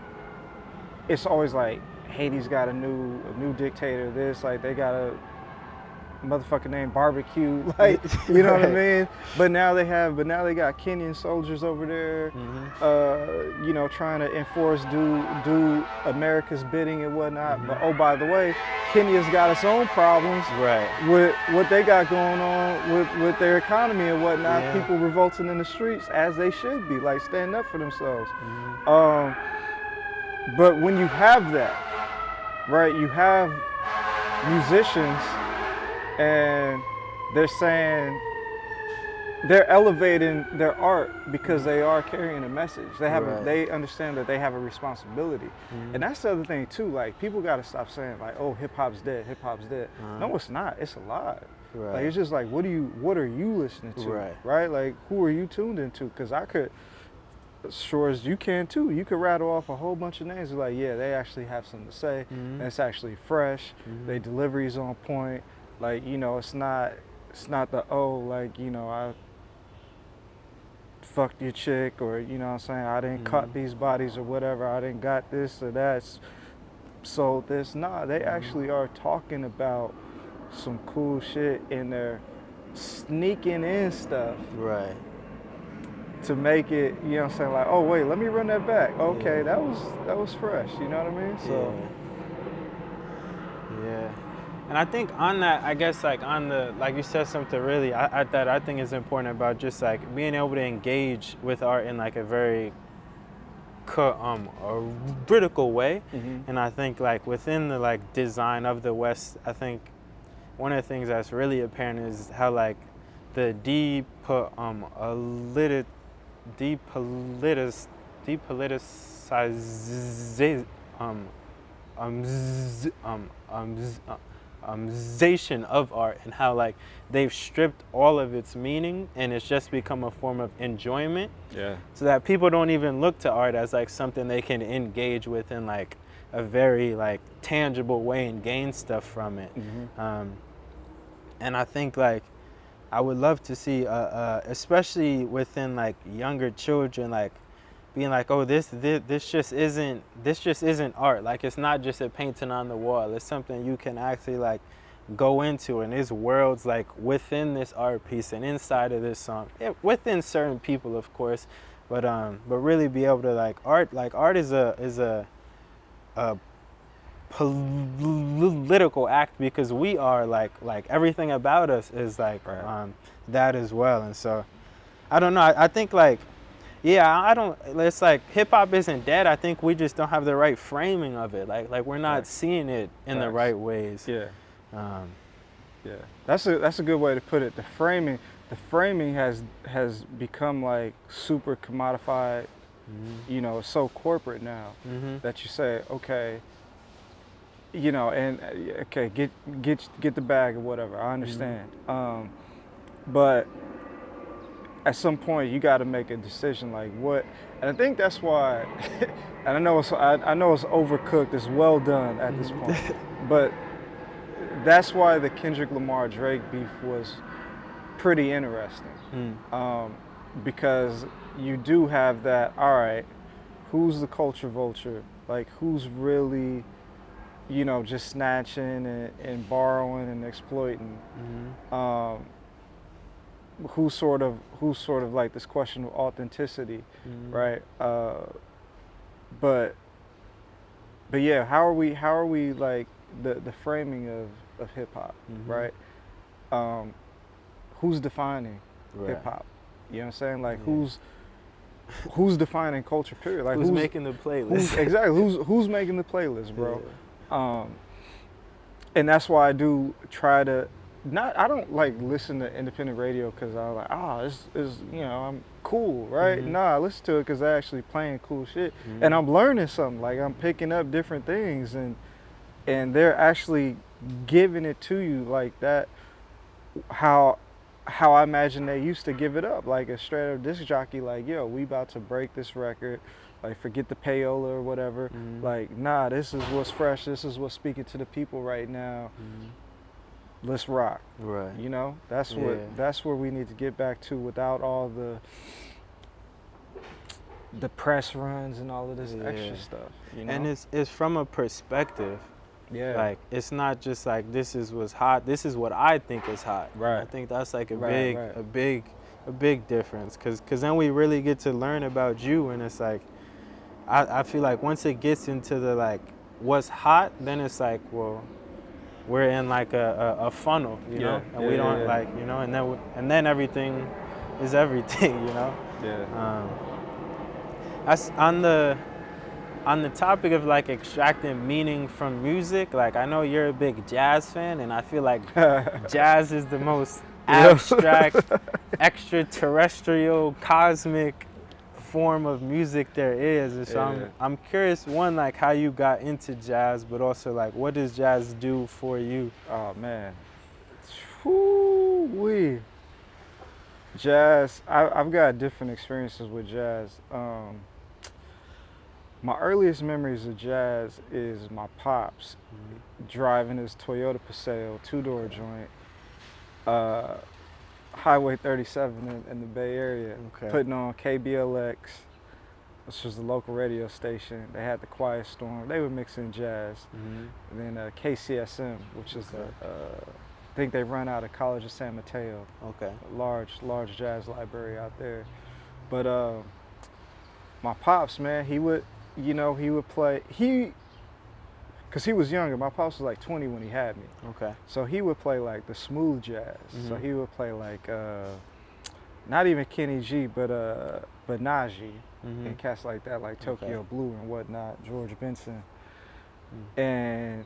it's always like Haiti's got a new dictator. This, like, they got a motherfucker named Barbecue, like, you know what I mean? But now they got Kenyan soldiers over there, trying to enforce do America's bidding and whatnot. But oh, by the way, Kenya's got its own problems, Right. with what they got going on with their economy and whatnot. Yeah. People revolting in the streets, as they should be, like standing up for themselves. But when you have that, right, you have musicians and they're saying they're elevating their art because they are carrying a message. They have Right. they understand that they have a responsibility. And that's the other thing too. Like people gotta stop saying like, oh, hip hop's dead, hip hop's dead. No, it's not. It's alive. Right. Like it's just like what are you listening to? Right. Like who are you tuned into? Because I could, sure as you can too, you could rattle off a whole bunch of names. Like, yeah, they actually have something to say. And it's actually fresh. Their delivery's on point. Like, you know, it's not the, oh, like, you know, I fucked your chick, or, you know what I'm saying, I didn't cut these bodies or whatever, I didn't got this or that, sold this. Nah, they actually are talking about some cool shit, and they're sneaking in stuff Right. to make it, you know what I'm saying, like, oh wait, let me run that back. Okay, Yeah. that was fresh, you know what I mean? So Yeah. And I think on that, I guess like on the, like you said something really that I think is important about just like being able to engage with art in like a very a critical way. And I think like within the like design of the West, I think one of the things that's really apparent is how like the depoliticization of art, and how like they've stripped all of its meaning and it's just become a form of enjoyment, yeah, so that people don't even look to art as like something they can engage with in like a very like tangible way and gain stuff from it. And I think like I would love to see especially within like younger children, like being like, oh, this just isn't art. Like it's not just a painting on the wall. It's something you can actually like go into, and there's worlds like within this art piece and inside of this song, within certain people, of course, but really be able to like art is a political act, because we are like everything about us is like that as well. And so I don't know, I think like, yeah, I don't, it's like hip hop isn't dead. I think we just don't have the right framing of it. Like we're not seeing it in the right ways. Yeah. Yeah. That's a good way to put it. The framing has become like super commodified. You know, it's so corporate now that you say, okay, you know, and okay, get the bag or whatever. I understand. But at some point you got to make a decision, like what, and I think that's why, and I know it's overcooked, it's well done at this point, but that's why the Kendrick Lamar Drake beef was pretty interesting, because you do have that, all right, who's the culture vulture, like who's really, you know, just snatching and borrowing and exploiting, who's sort of like this question of authenticity, right? But yeah, how are we like the framing of hip hop, right? Who's defining hip hop? You know what I'm saying? Like who's defining culture? Period. Like who's making the playlist? Exactly. Who's making the playlist, bro? Yeah. And that's why I do try to. I don't like listen to independent radio because I'm like, this is, you know, I'm cool, right? Nah, I listen to it because they're actually playing cool shit, and I'm learning something. Like I'm picking up different things, and they're actually giving it to you like that. How I imagine they used to give it up, like a straight up disc jockey, like, yo, we about to break this record, like forget the payola or whatever. Like, nah, this is what's fresh. This is what's speaking to the people right now. Let's rock. Right. You know, that's where we need to get back to, without all the press runs and all of this extra stuff. You know? And it's from a perspective. Yeah. Like it's not just like this is what's hot. This is what I think is hot. Right. I think that's like a big difference. Cause then we really get to learn about you, and it's like I feel like once it gets into the like what's hot, then it's like, well, we're in like a funnel, you know, and we don't like, you know, and then everything is everything, you know. Yeah. That's on the on the topic of like extracting meaning from music, like I know you're a big jazz fan, and I feel like jazz is the most abstract, extraterrestrial, cosmic form of music there is. And so Yeah. I'm curious, one, like how you got into jazz, but also like what does jazz do for you? Oh man, whoo-wee. Jazz. I've got different experiences with jazz. My earliest memories of jazz is my pops driving his Toyota Paseo two-door joint, uh, Highway 37 in the Bay Area, Okay. putting on KBLX, which was the local radio station. They had the Quiet Storm. They were mixing jazz. Mm-hmm. And then KCSM, which is Okay. I think they run out of College of San Mateo, Okay. a large jazz library out there. But my pops, man, he would play, because he was younger. My pops was like 20 when he had me. Okay. So he would play like the smooth jazz. So Mhm. he would play like, not even Kenny G, but Najee Mm-hmm. and cats like that, like Tokyo Okay. Blue and whatnot, George Benson. Mm. And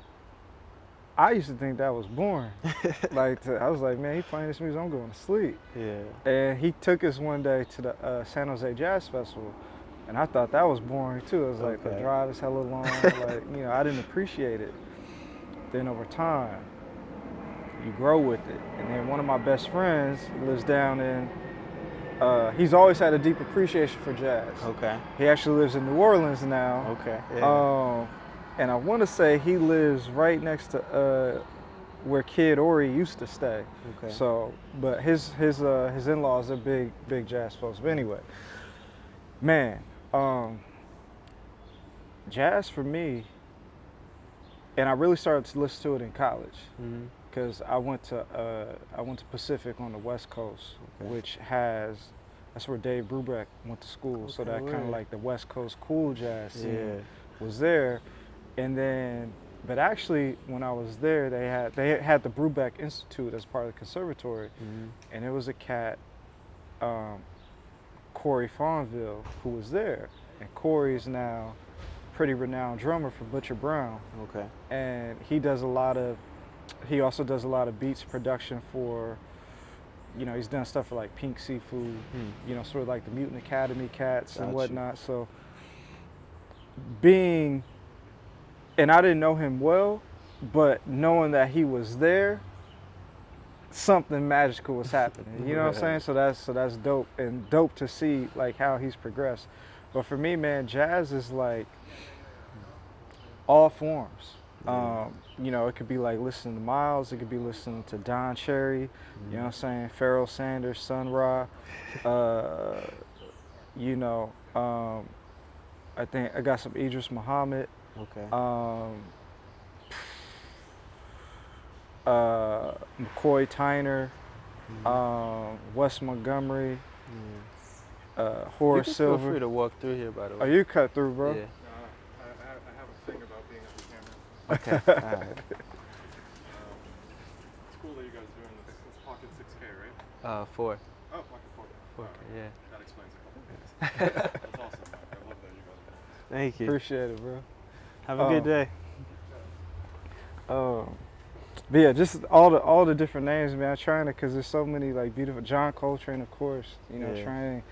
I used to think that was boring. I was like, man, he playing this music, I'm going to sleep. Yeah. And he took us one day to the San Jose Jazz Festival, and I thought that was boring too. It was like the Okay. drive is hella long, like, I didn't appreciate it. Then over time, you grow with it. And then one of my best friends lives down in, he's always had a deep appreciation for jazz. Okay. He actually lives in New Orleans now. Okay. Yeah. And I want to say he lives right next to where Kid Ory used to stay. Okay. So, but his in-laws are big jazz folks. But anyway, man, jazz for me, and I really started to listen to it in college Mm-hmm. because I went to Pacific on the West Coast, Okay. which that's where Dave Brubeck went to school. So Okay, that kind of word. like the West Coast cool jazz scene Yeah. was there. And then, but actually, when I was there, they had the Brubeck Institute as part of the conservatory, Mm-hmm. and there was a cat, Corey Fonville, who was there, and Corey is now a pretty renowned drummer for Butcher Brown, Okay. and he also does a lot of beats production for, he's done stuff for like Pink Seafood, sort of like the Mutant Academy cats and Got you. whatnot. So and I didn't know him well, but knowing that he was there, something magical was happening. You know what I'm saying? So that's dope, and dope to see like how he's progressed. But for me, man, jazz is like all forms. It could be like listening to Miles, it could be listening to Don Cherry, you know what I'm saying, Pharoah Sanders, Sun Ra. I think I got some Idris Muhammad. Okay. McCoy Tyner, Wes Montgomery, Horace You can Silver. Feel free to walk through here, by the way. Oh, you cut through, bro? Yeah. I have a thing about being at the camera. Okay. All right. It's cool that you guys are doing this. It's Pocket 6K, right? 4. Oh, Pocket 4K. 4K. Yeah. That explains a couple things. That's awesome. I love that you guys are doing this. Thank you. Appreciate it, bro. Have a good day. But yeah, just all the different names, man. I'm trying to, cause there's so many like beautiful. John Coltrane, of course. Yeah. Trying.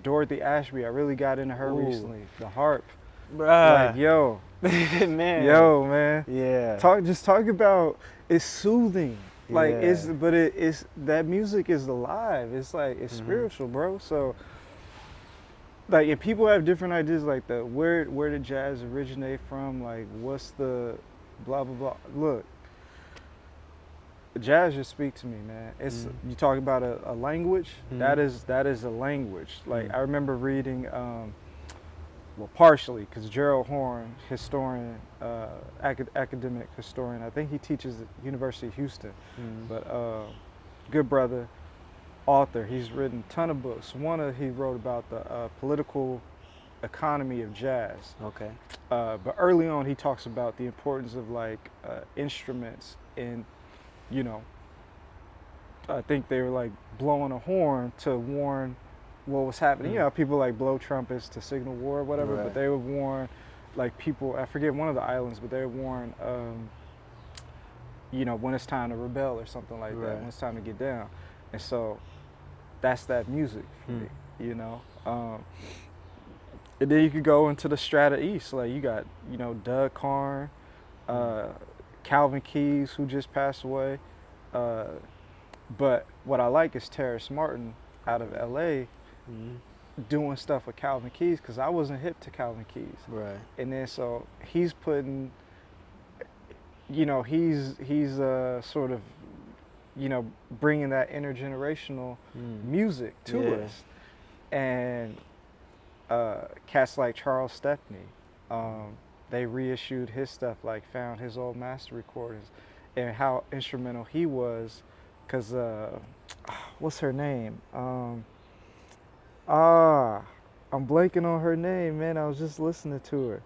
Dorothy Ashby. I really got into her Ooh. recently. The harp. Bruh. Like yo, Man. yo, man. Yeah. Talk about it's soothing. Like Yeah. it's that music is alive. It's like it's Mhm. spiritual, bro. So like, and people have different ideas, like the where did jazz originate from? Like what's the blah blah blah. Look, jazz just speak to me, man. It's Mhm. you talk about a language. Mhm. That is a language. Like Mhm. I remember reading, well, partially because Gerald Horn, historian, academic historian. I think he teaches at University of Houston, Mhm. but good brother, author. He's written a ton of books. He wrote about the political economy of jazz. Okay. But early on, he talks about the importance of like instruments and, I think they were like blowing a horn to warn what was happening. You Mm. know, people like blow trumpets to signal war or whatever, Right. but they would warn, like people, I forget one of the islands, but they would warn, you know, when it's time to rebel or something like that, Right. when it's time to get down. And so that's that music for Hmm. me, you know. And then you could go into the strata east, like you got, you know, Doug Karn, uh, Calvin Keys, who just passed away. Uh, but what I like is Terrace Martin out of LA Mm. doing stuff with Calvin Keys, because I wasn't hip to Calvin Keys. Right. And then so he's putting, you know, he's sort of, you know, bringing that intergenerational Mm. music to Yeah. us. And cats like Charles Stepney, they reissued his stuff, like found his old master recordings, and how instrumental he was, because what's her name? I'm blanking on her name, man. I was just listening to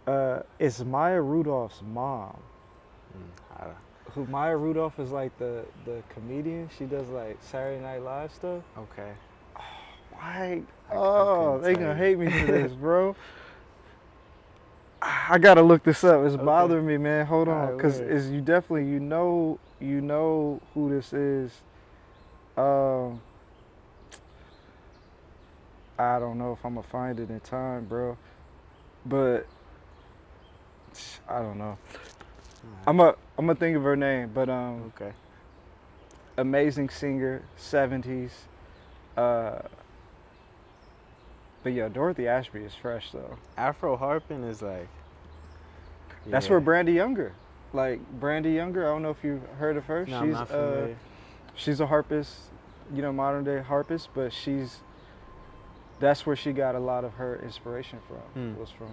her. It's Maya Rudolph's mom. Mm. Who Maya Rudolph is like the comedian. She does like Saturday Night Live stuff. Okay. Why? I Oh, couldn't they tell gonna you. hate me for this, bro. I gotta look this up. It's Okay. bothering me, man. Hold on, Alright, because word. is you definitely you know who this is. Um, I don't know if I'm gonna find it in time, bro. But I don't know. Alright. I'm gonna think of her name, but Okay. amazing singer, 70s. Uh, but yeah, Dorothy Ashby is fresh though. Afro harping is like. That's Yeah. where Brandy Younger, like Brandy Younger. I don't know if you've heard of her. No, I'm not familiar. She's a harpist, you know, modern day harpist, but that's where she got a lot of her inspiration from. Hmm. Was from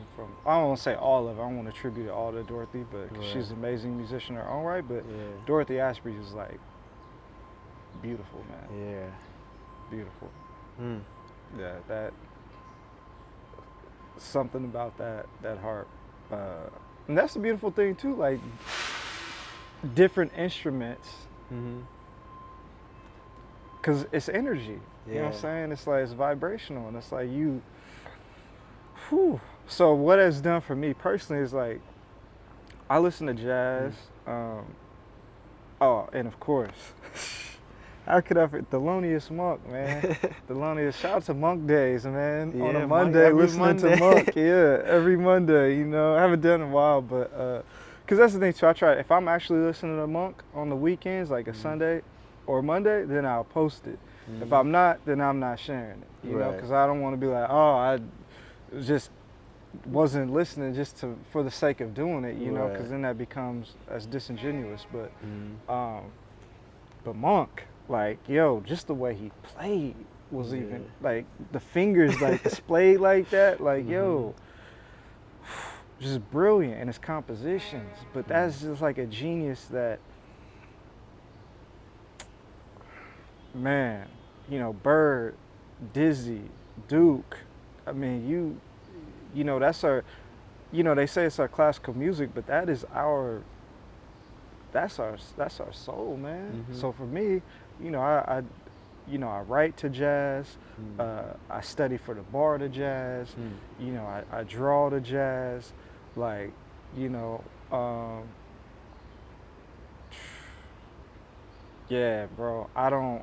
I don't want to say all of it. I don't want to attribute it all to Dorothy, but 'cause Right. she's an amazing musician in her own right. But Yeah. Dorothy Ashby is like beautiful, man. Yeah. Beautiful. Mm. Yeah, that something about that harp, and that's the beautiful thing too. Like different instruments, Mm-hmm. cause it's energy. You know what I'm Yeah. saying? It's like it's vibrational, and it's like you. Whew. So what it's done for me personally is like, I listen to jazz. Oh, and of course, how could I forget Thelonious Monk, man? Thelonious, shout out to Monk Days, man. On Yeah, a Monk, Monday, every listening to Monday. Monk. Yeah, every Monday. You know, I haven't done it in a while, but cause that's the thing too. I try. If I'm actually listening to Monk on the weekends, like a Sunday or Monday, then I'll post it. If I'm not, then I'm not sharing it. You know, Right. cause I don't want to be like, oh, I just wasn't listening just for the sake of doing it. You know, Right. cause then that becomes as disingenuous. But Mm. but Monk, like, yo, just the way he played was even Yeah. like the fingers like displayed like that, like yo, just brilliant in his compositions. But that's just like a genius that, man, you know, Bird, Dizzy, Duke. I mean, you know, that's our, you know, they say it's our classical music, but that is our. That's our soul, man. Mhm. So for me, you know, I write to jazz. I study for the bar to jazz. You know, I draw to jazz. Like, you know, yeah, bro. I don't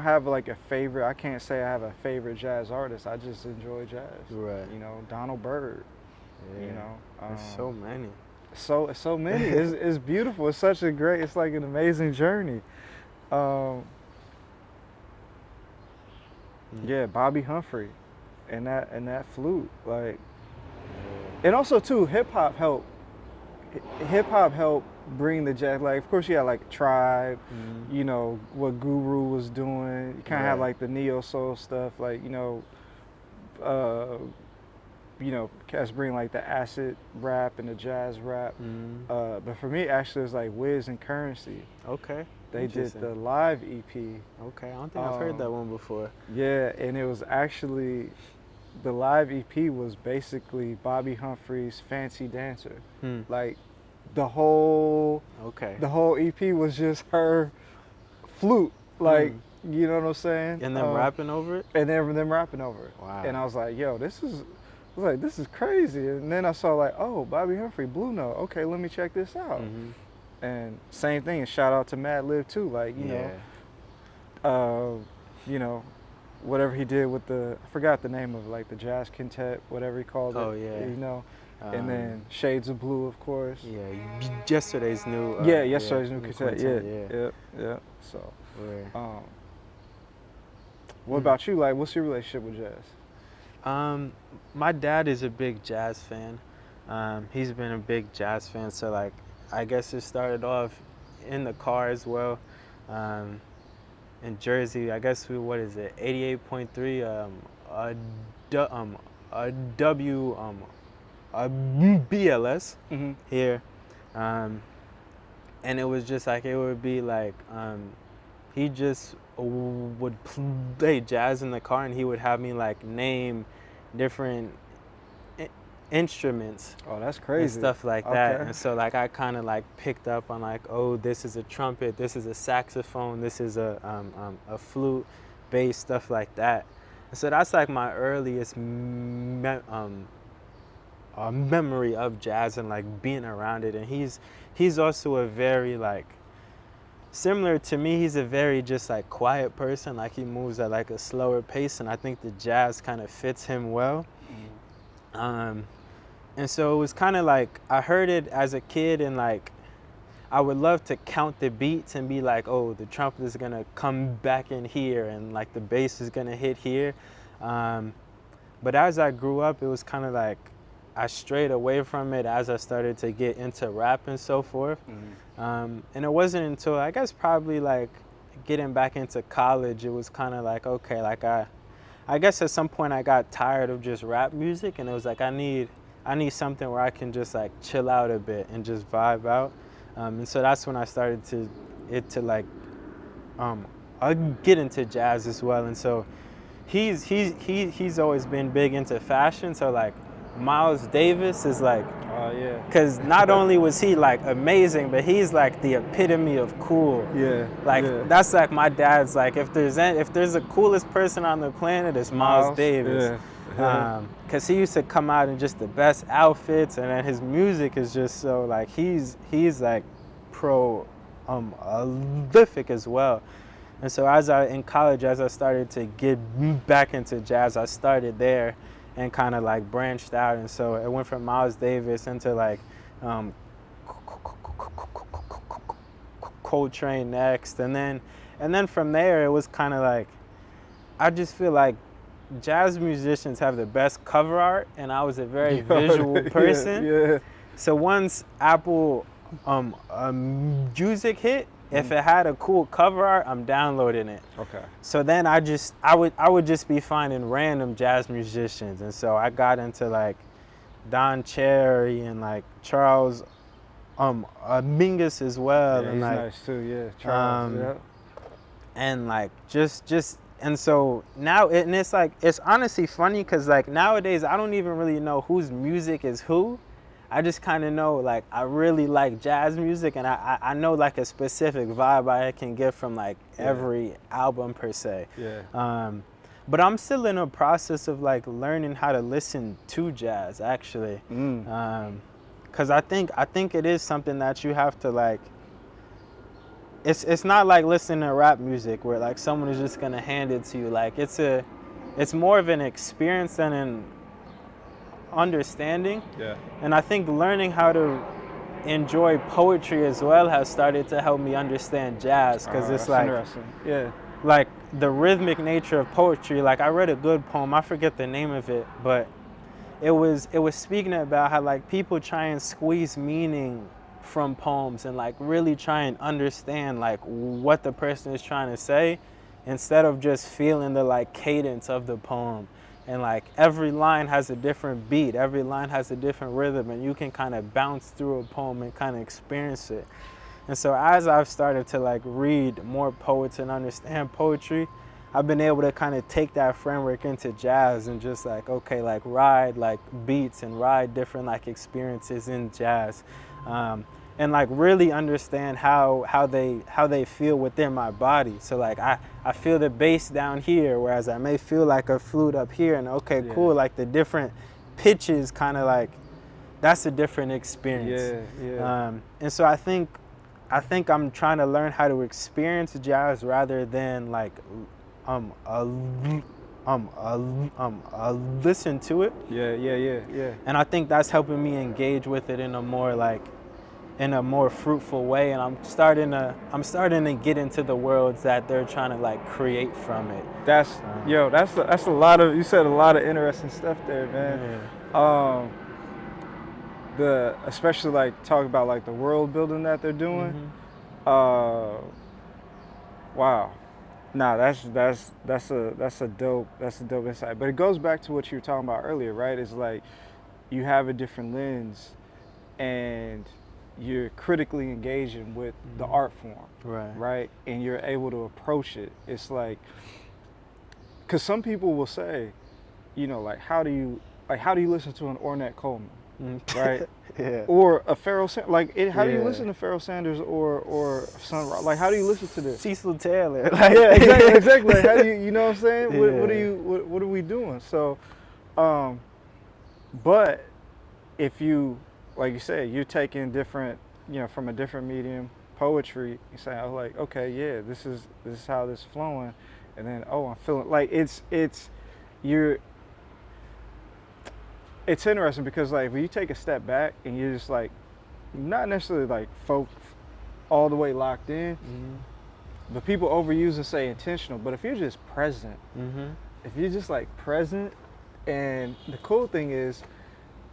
have like a favorite. I can't say I have a favorite jazz artist. I just enjoy jazz. Right. You know, Donald Byrd. Yeah. You know, There's so many. so many. It's beautiful. It's such a great. It's like an amazing journey. Yeah, Bobby Humphrey, and that flute, like, and also too, hip hop helped bring the jazz. Like, of course, you had like Tribe, you know what Guru was doing. You kind of had Right. like the neo soul stuff, like cats bring like the acid rap and the jazz rap. But for me, actually, it was like Wiz and Currency. Okay. They did Interesting. the live EP. Okay, I don't think I've heard that one before. Yeah, and it was actually, the live EP was basically Bobby Humphrey's Fancy Dancer. Like the whole Okay. EP was just her flute, like You know what I'm saying? And then rapping over it? And then them rapping over it. Wow. And I was like, yo, this is crazy. And then I saw like, oh, Bobby Humphrey, Blue Note. Okay, let me check this out. Mm-hmm. And same thing. And shout out to Madlib too. Like, you know, whatever he did with I forgot the name of it, like the jazz quintet, whatever he called it. Oh, yeah. You know. And then Shades of Blue, of course. Yeah, yesterday's new. Yesterday's new quintet. Yeah. So, what about you? Like, what's your relationship with jazz? My dad is a big jazz fan. He's been a big jazz fan, so like, I guess it started off in the car as well. In Jersey, I guess what is it? 88.3. BLS here, and it was just like it would be like he just would play jazz in the car, and he would have me like name different instruments. Oh, that's crazy. And stuff like that. And so like I kind of like picked up on like, oh, this is a trumpet, this is a saxophone, this is a flute, bass, stuff like that. And so that's like my earliest memory of jazz and like being around it. And he's also a very like similar to me. He's a very just like quiet person. Like he moves at like a slower pace, and I think the jazz kind of fits him well. And so it was kind of like I heard it as a kid, and like I would love to count the beats and be like, oh, the trumpet is gonna come back in here, and like the bass is gonna hit here. But as I grew up, it was kind of like I strayed away from it as I started to get into rap and so forth. And it wasn't until I guess probably like getting back into college, it was kind of like, okay, like I guess at some point I got tired of just rap music, and it was like I need something where I can just like chill out a bit and just vibe out. And so that's when I started to get into jazz as well. And so he's always been big into fashion. So like Miles Davis is like, because not only was he like amazing, but he's like the epitome of cool. That's like my dad's like, if there's the coolest person on the planet, it's Miles Davis. Because he used to come out in just the best outfits, and then his music is just so like he's like prolific as well. And so in college, as I started to get back into jazz, I started there and kind of like branched out. And so it went from Miles Davis into like Coltrane next, and then from there it was kind of like I just feel like jazz musicians have the best cover art, and I was a very visual person. So once Apple Music hit, if it had a cool cover art, I'm downloading it. So then I would just be finding random jazz musicians, and so I got into like Don Cherry and like Charles Mingus as well. Yeah, and he's like, nice too. Charles. And like just. And so now, and it's like, it's honestly funny because like nowadays I don't even really know whose music is who. I just kind of know like I really like jazz music, and I know like a specific vibe I can get from like every album per se. But I'm still in a process of like learning how to listen to jazz actually. Because I think it is something that you have to like, it's not like listening to rap music where like someone is just gonna hand it to you. Like it's more of an experience than an understanding. And I think learning how to enjoy poetry as well has started to help me understand jazz, because it's like like the rhythmic nature of poetry. Like I read a good poem, I forget the name of it, but it was speaking about how like people try and squeeze meaning from poems and like really try and understand like what the person is trying to say, instead of just feeling the like cadence of the poem. And like every line has a different beat, every line has a different rhythm, and you can kind of bounce through a poem and kind of experience it. And so as I've started to like read more poets and understand poetry, I've been able to kind of take that framework into jazz and just like, okay, like ride like beats and ride different like experiences in jazz. and like really understand how they feel within my body. So like I feel the bass down here, whereas I may feel like a flute up here, and okay, Yeah. cool, like the different pitches kind of like that's a different experience. Yeah. And so I think I'm trying to learn how to experience jazz rather than like listen to it. Yeah. And I think that's helping me engage with it in a more fruitful way. And I'm starting to get into the worlds that they're trying to like create from it. That's a lot of, you said a lot of interesting stuff there, man. Yeah. Especially like talk about like the world building that they're doing. Mm-hmm. Wow. Nah, that's a dope insight. But it goes back to what you were talking about earlier, right? It's like you have a different lens and you're critically engaging with the art form, right? And you're able to approach it. It's like, because some people will say, you know, like how do you listen to an Ornette Coleman, right? Yeah. Or a Pharoah Sanders, how do you listen to Pharoah Sanders or Sun Ra? Like, how do you listen to this? Cecil Taylor. Yeah, exactly. Like, how do you know what I'm saying? Yeah. What are we doing? So, but if you, like you said, you're taking different, you know, from a different medium, poetry, you say, oh, like, okay, yeah, this is how this is flowing, and then, oh, I'm feeling like it's interesting because like when you take a step back and you're just like not necessarily like all the way locked in, but people overuse and say intentional. But if you're just present, if you're just like present, and the cool thing is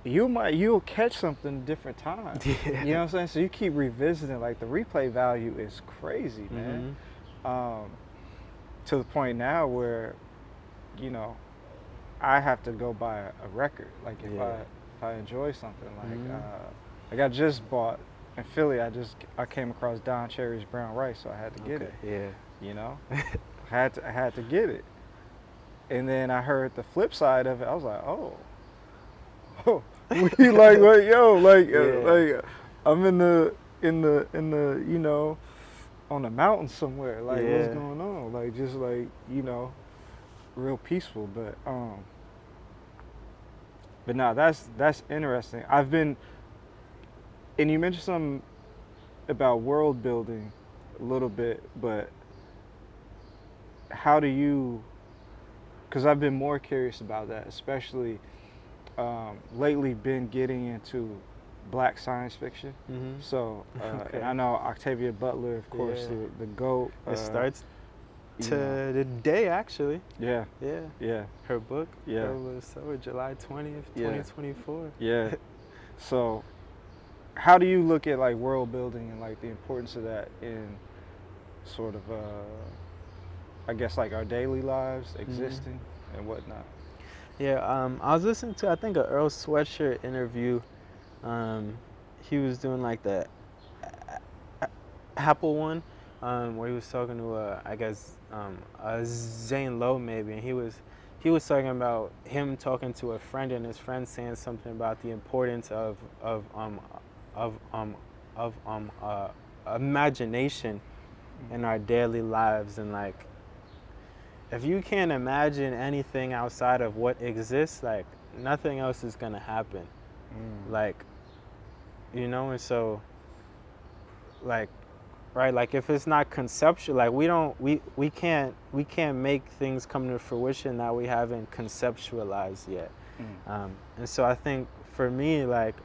you'll catch something different times. Yeah. You know what I'm saying? So you keep revisiting. Like the replay value is crazy, man. To the point now where, you know, I have to go buy a record. Like if I enjoy something, like I just bought in Philly. I came across Don Cherry's Brown Rice, so I had to get it. Yeah. You know, I had to get it. And then I heard the flip side of it. I was like, oh, we like like I'm in the you know, on the mountain somewhere. Like what's going on? Like just like, you know, real peaceful. But no, that's interesting. And you mentioned something about world building a little bit, but how do you, because I've been more curious about that, especially lately been getting into Black science fiction. So, and I know Octavia Butler, of course, the GOAT. It starts today, actually. Yeah. Her book. Yeah. So July 20th, 2024. Yeah. So, how do you look at like world building and like the importance of that in sort of, I guess like our daily lives, existing and whatnot? Yeah. I was listening to, I think, an Earl Sweatshirt interview. He was doing like the Apple one, where he was talking to I guess Zane Lowe maybe, and he was talking about him talking to a friend, and his friend saying something about the importance of imagination in our daily lives, and like if you can't imagine anything outside of what exists, like nothing else is gonna happen. Like, you know, and so like, right, like if it's not conceptual, like we can't make things come to fruition that we haven't conceptualized yet. And so I think for me, like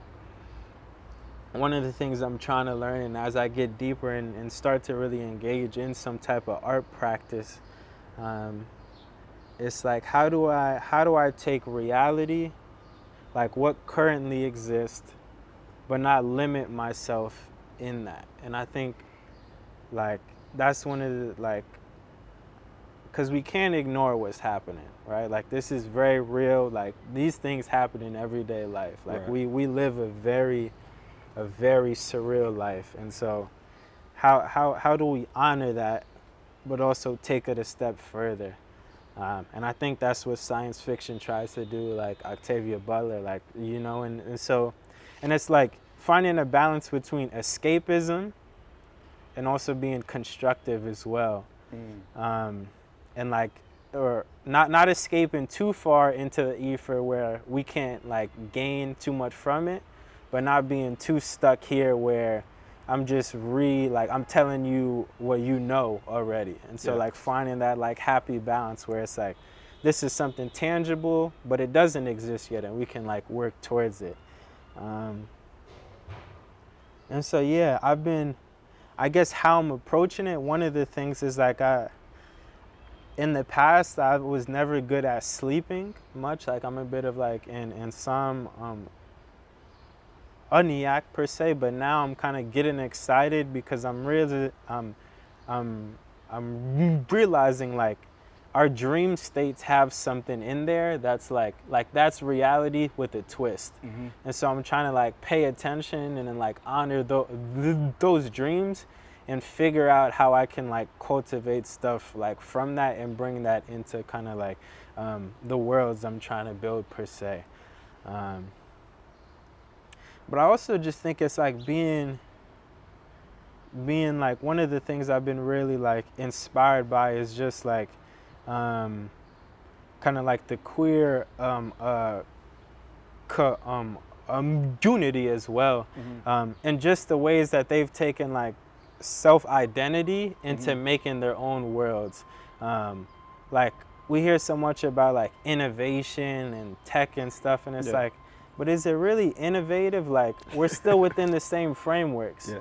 one of the things I'm trying to learn, and as I get deeper and start to really engage in some type of art practice, it's like how do I take reality, like what currently exists, but not limit myself in that. And I think like that's one of the, like, because we can't ignore what's happening, right? Like this is very real. Like these things happen in everyday life. Like we live a very surreal life, and so how do we honor that, but also take it a step further? And I think that's what science fiction tries to do, like Octavia Butler, like, you know, and so, and it's like finding a balance between escapism and also being constructive as well. And like, or not escaping too far into the ether where we can't like gain too much from it, but not being too stuck here where I'm just I'm telling you what you know already. And so like finding that like happy balance where it's like, this is something tangible, but it doesn't exist yet, and we can like work towards it. And so yeah, I guess how I'm approaching it, one of the things is like in the past, I was never good at sleeping much. Like I'm a bit of like in some uniac per se, but now I'm kind of getting excited because I'm realizing like our dream states have something in there that's like that's reality with a twist. And so I'm trying to like pay attention and then like honor those dreams and figure out how I can like cultivate stuff like from that and bring that into kind of like the worlds I'm trying to build per se. But I also just think it's like being like one of the things I've been really like inspired by is just like kind of like the queer unity as well, and just the ways that they've taken like self-identity into making their own worlds. Like we hear so much about like innovation and tech and stuff, and it's like, but is it really innovative? Like we're still within the same frameworks.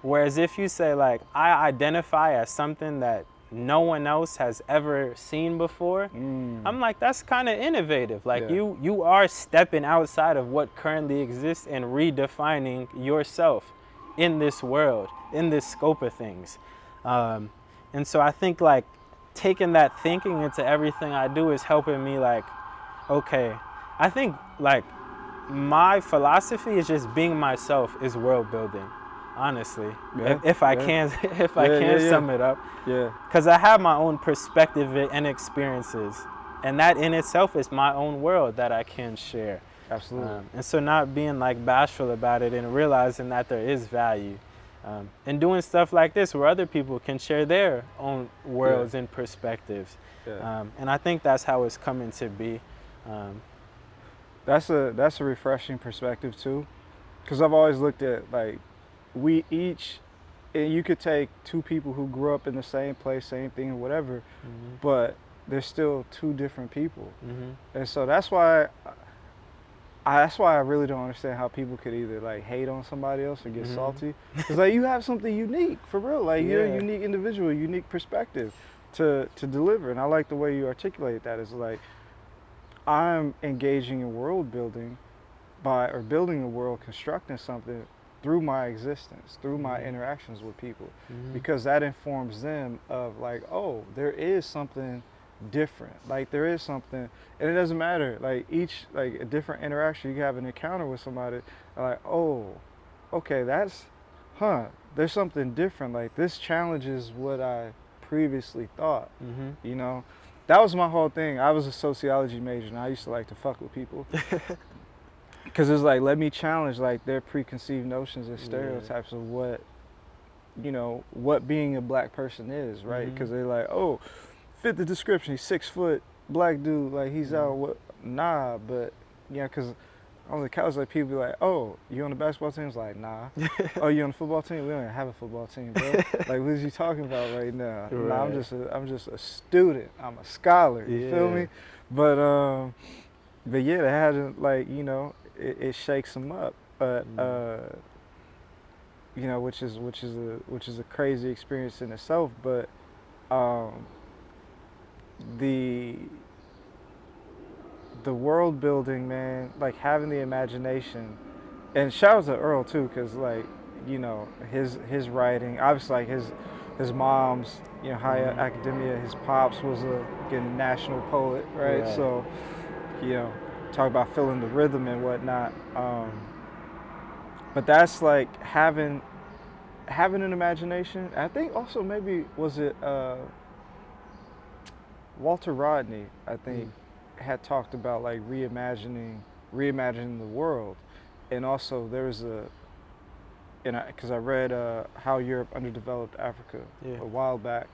Whereas if you say like, I identify as something that no one else has ever seen before, I'm like, that's kind of innovative. Like you are stepping outside of what currently exists and redefining yourself in this world, in this scope of things. And so I think like taking that thinking into everything I do is helping me like, okay, I think like my philosophy is just being myself is world building, honestly. If I can sum it up. Because I have my own perspective and experiences, and that in itself is my own world that I can share. Absolutely. And so not being like bashful about it and realizing that there is value. And doing stuff like this where other people can share their own worlds and perspectives. And I think that's how it's coming to be. That's a refreshing perspective too, because I've always looked at like we each, and you could take two people who grew up in the same place, same thing, or whatever, but they're still two different people. And so that's why I really don't understand how people could either like hate on somebody else or get salty. Because like you have something unique for real, like you're a unique individual, unique perspective to deliver, and I like the way you articulate that. Is like I'm engaging in world building or building a world, constructing something through my existence, through my interactions with people, because that informs them of like, oh, there is something different. Like there is something, and it doesn't matter. Like each, like a different interaction, you can have an encounter with somebody, like, oh, okay, there's something different. Like this challenges what I previously thought, you know? That was my whole thing. I was a sociology major, and I used to like to fuck with people. Because it's like, let me challenge like their preconceived notions and stereotypes of what, you know, what being a black person is, right? Because they're like, oh, fit the description. He's 6 foot, black dude, like he's out. What? Nah, but yeah, because on the couch, like people be like, oh, you on the basketball team? It's like, nah. Oh, you on the football team? We don't even have a football team, bro. Like, what is you talking about right now? Nah, I'm just a student. I'm a scholar. You feel me? But yeah, they had to, like, you know, it shakes them up, but you know, which is a crazy experience in itself. But the world building, man, like having the imagination, and shout out to Earl too, because like, you know, his writing, obviously like his mom's, you know, higher academia, his pops was a national poet, right? So, you know, talk about feeling the rhythm and whatnot. But that's like having an imagination. I think also maybe was it Walter Rodney, I think, had talked about like reimagining the world, and also there was and because I read How Europe Underdeveloped Africa Yeah. a while back.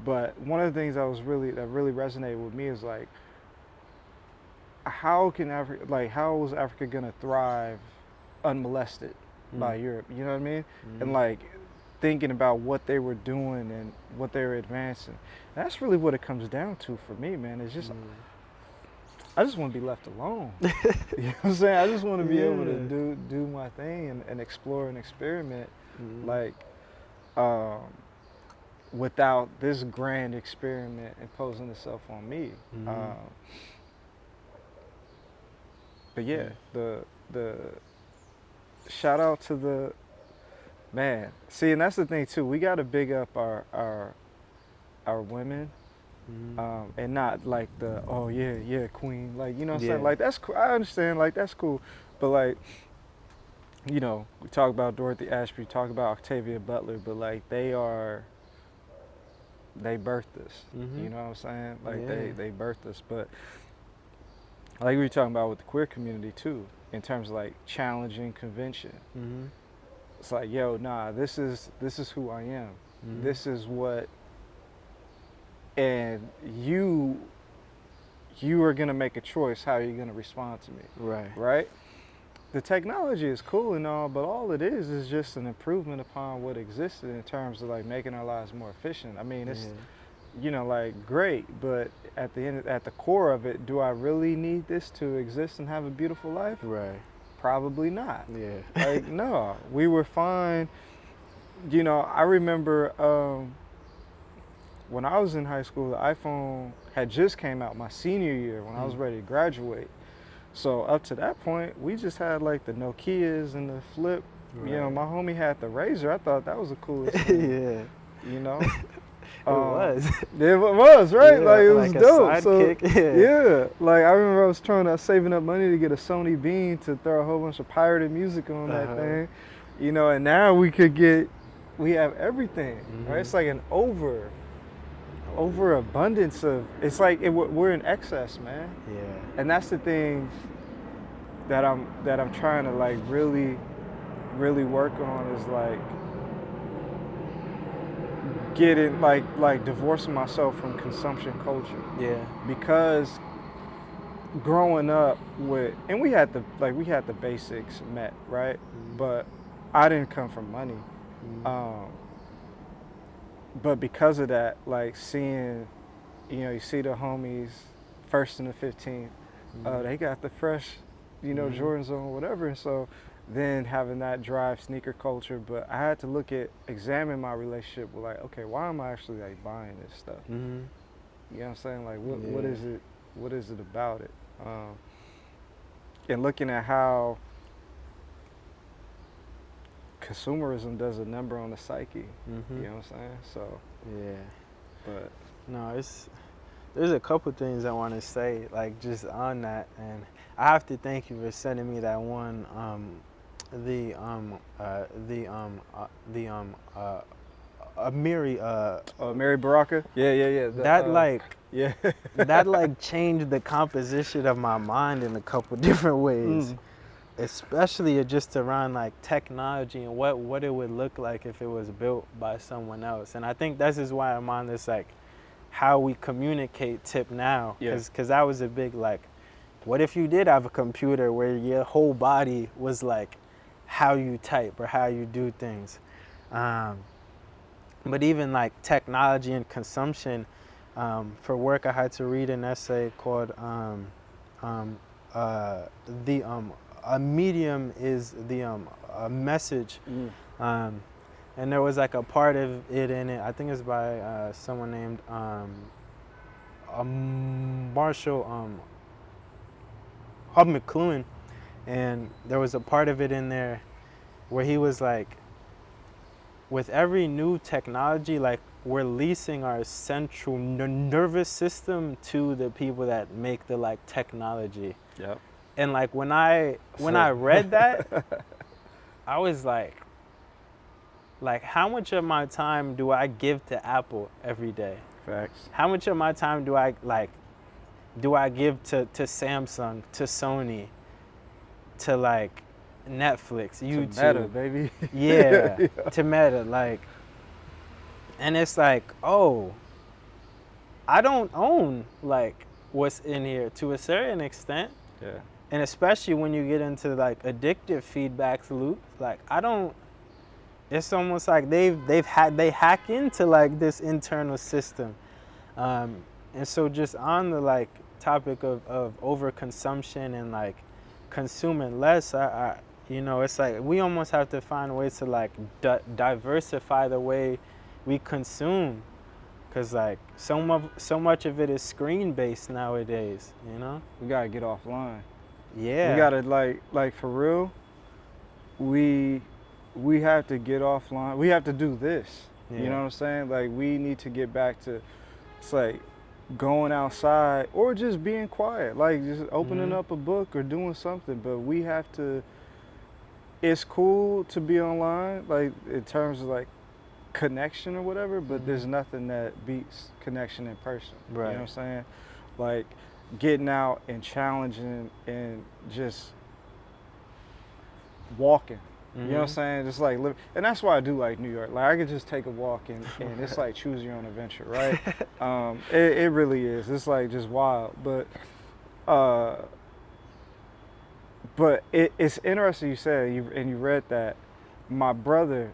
But one of the things that really resonated with me is like, how can Africa, like, how was Africa gonna thrive unmolested by Europe? You know what I mean? And like thinking about what they were doing and what they were advancing. That's really what it comes down to for me, man. It's just I just want to be left alone. You know what I'm saying? I just want to be able to do my thing and explore and experiment, like, without this grand experiment imposing itself on me. But yeah, the shout out to the man. See, and that's the thing too. We got to big up our women. And not like the, oh yeah queen, like, you know what I'm saying, like that's cool. I understand, like that's cool, but like, you know, we talk about Dorothy Ashby, talk about Octavia Butler, but like they birthed us. You know what I'm saying? Like they birthed us. But like we were talking about with the queer community too, in terms of like challenging convention. It's like, yo, nah, this is who I am. This is what. And you are gonna make a choice how you're gonna respond to me. Right? The technology is cool and all, but all it is just an improvement upon what existed in terms of like making our lives more efficient. I mean, it's you know, like, great, but at the core of it, do I really need this to exist and have a beautiful life? Probably not. Like, no, we were fine. You know, I remember when I was in high school, the iPhone had just came out my senior year when I was ready to graduate. So up to that point, we just had like the Nokias and the flip. You know, my homie had the Razor. I thought that was the coolest thing. You know? It was. It was, right? Yeah, like it was like a dope. sidekick. Like I remember I was saving up money to get a Sony Beam to throw a whole bunch of pirated music on that thing. You know, and now we have everything, right? It's like an overabundance of, it's like we're in excess, man. And that's the thing that I'm trying to like really work on, is like getting like divorcing myself from consumption culture. Because growing up with, and we had the basics met, right? But I didn't come from money. But because of that, like seeing, you know, you see the homies, first and the 15th, they got the fresh, you know, Jordans on, whatever. And so then having that drive sneaker culture, but I had to examine my relationship with like, okay, why am I actually like buying this stuff? You know what I'm saying? Like, what is it about it? And looking at how consumerism does a number on the psyche. You know what I'm saying? So but no, there's a couple things I want to say, like, just on that, and I have to thank you for sending me that one, Mary Baraka. That like changed the composition of my mind in a couple different ways. Especially just around like technology and what it would look like if it was built by someone else. And I think this is why I'm on this like how we communicate tip now, because that was a big like, what if you did have a computer where your whole body was like how you type or how you do things. But even like technology and consumption, for work I had to read an essay called a medium is a message, and there was like a part of it in it, I think it's by someone named Marshall Hub McLuhan, and there was a part of it in there where he was like, with every new technology, like, we're leasing our central nervous system to the people that make the like technology. And like when I read that, I was like how much of my time do I give to Apple every day? Facts. How much of my time do I give to Samsung, to Sony, to like Netflix, To YouTube. Meta, baby. Yeah, Yeah. to Meta, like, and it's like, oh, I don't own like what's in here to a certain extent, Yeah. and especially when you get into like addictive feedback loops, like I don't. It's almost like they hack into like this internal system, um, and so just on the like topic of overconsumption and like consuming less, it's like we almost have to find ways to like diversify the way we consume, because like so much of it is screen based nowadays, you know. We gotta get offline. Yeah. We gotta like for real. We have to get offline. We have to do this. You Yeah. know what I'm saying? Like we need to get back to, it's like going outside or just being quiet, like just opening Mhm. up a book or doing something. But we have to. It's cool to be online, like in terms of like connection or whatever. But there's Mhm. nothing that beats connection in person. You know Right. what I'm saying? Like getting out and challenging and just walking. You know what I'm Mhm. saying? Just like live, and that's why I do like New York. Like I could just take a walk and it's like choose your own adventure, right? It really is. It's like just wild, uh, but it's interesting you said and you read that. My brother,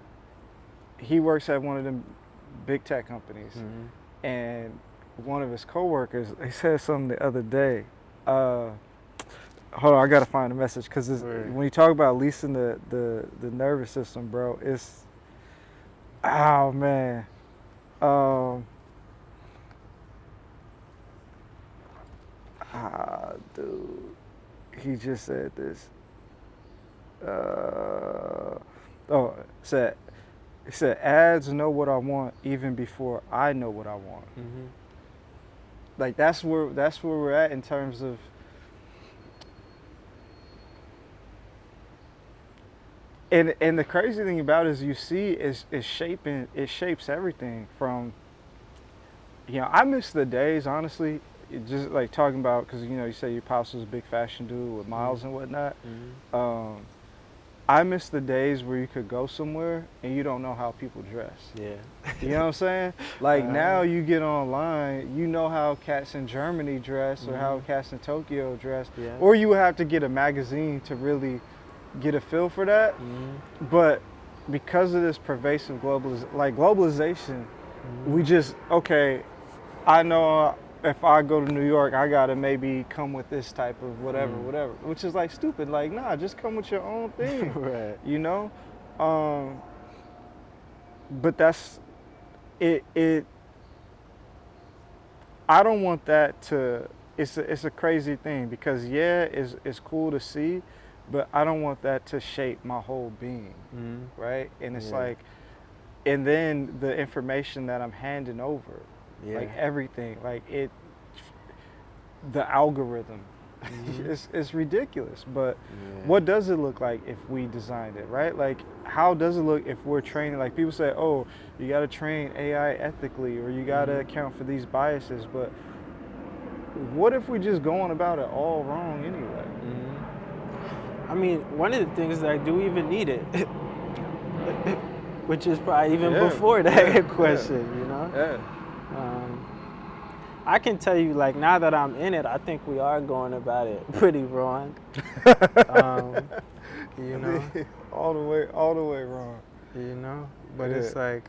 he works at one of them big tech companies, Mhm. and one of his coworkers, they said something the other day. Hold on, I gotta find the message because Right. when you talk about leasing the nervous system, bro, it's oh man, um, dude, he just said this. Oh, it said ads know what I want even before I know what I want. Mhm. Like that's where we're at in terms of. And the crazy thing about it is you see is shaping, it shapes everything from, I miss the days honestly, just like talking about, because you say your pops was a big fashion dude with Miles Mhm. and whatnot. Mhm. um, I miss the days where you could go somewhere and you don't know how people dress. Yeah. You know what I'm saying? Like now Uh, you get online, you know how cats in Germany dress or how Mhm. cats in Tokyo dress, Yeah. or you would have to get a magazine to really get a feel for that. Mhm. But because of this pervasive globalization, we Mhm. just, okay, I know if I go to New York, I gotta maybe come with this type of Mm. whatever, which is like stupid. Like, nah, just come with your own thing, Right. you know? Um, but that's it. I don't want that to. It's a crazy thing because yeah, it's cool to see, but I don't want that to shape my whole being, Mhm. right? And it's Yeah. like, and then the information that I'm handing over, like Yeah. everything, the algorithm, Mhm. it's ridiculous. But Yeah. what does it look like if we designed it, right? Like, how does it look if we're training? Like people say, oh, you got to train AI ethically, or you got to Mhm. account for these biases. But what if we just going about it all wrong anyway? Mhm. I mean, one of the things is like, do we even need it? Which is probably even Yeah, before yeah, that yeah, question, you know? yeah. Um, I can tell you, like, now that I'm in it, I think we are going about it pretty wrong. Um, you know? All the way wrong. But Yeah, it's like,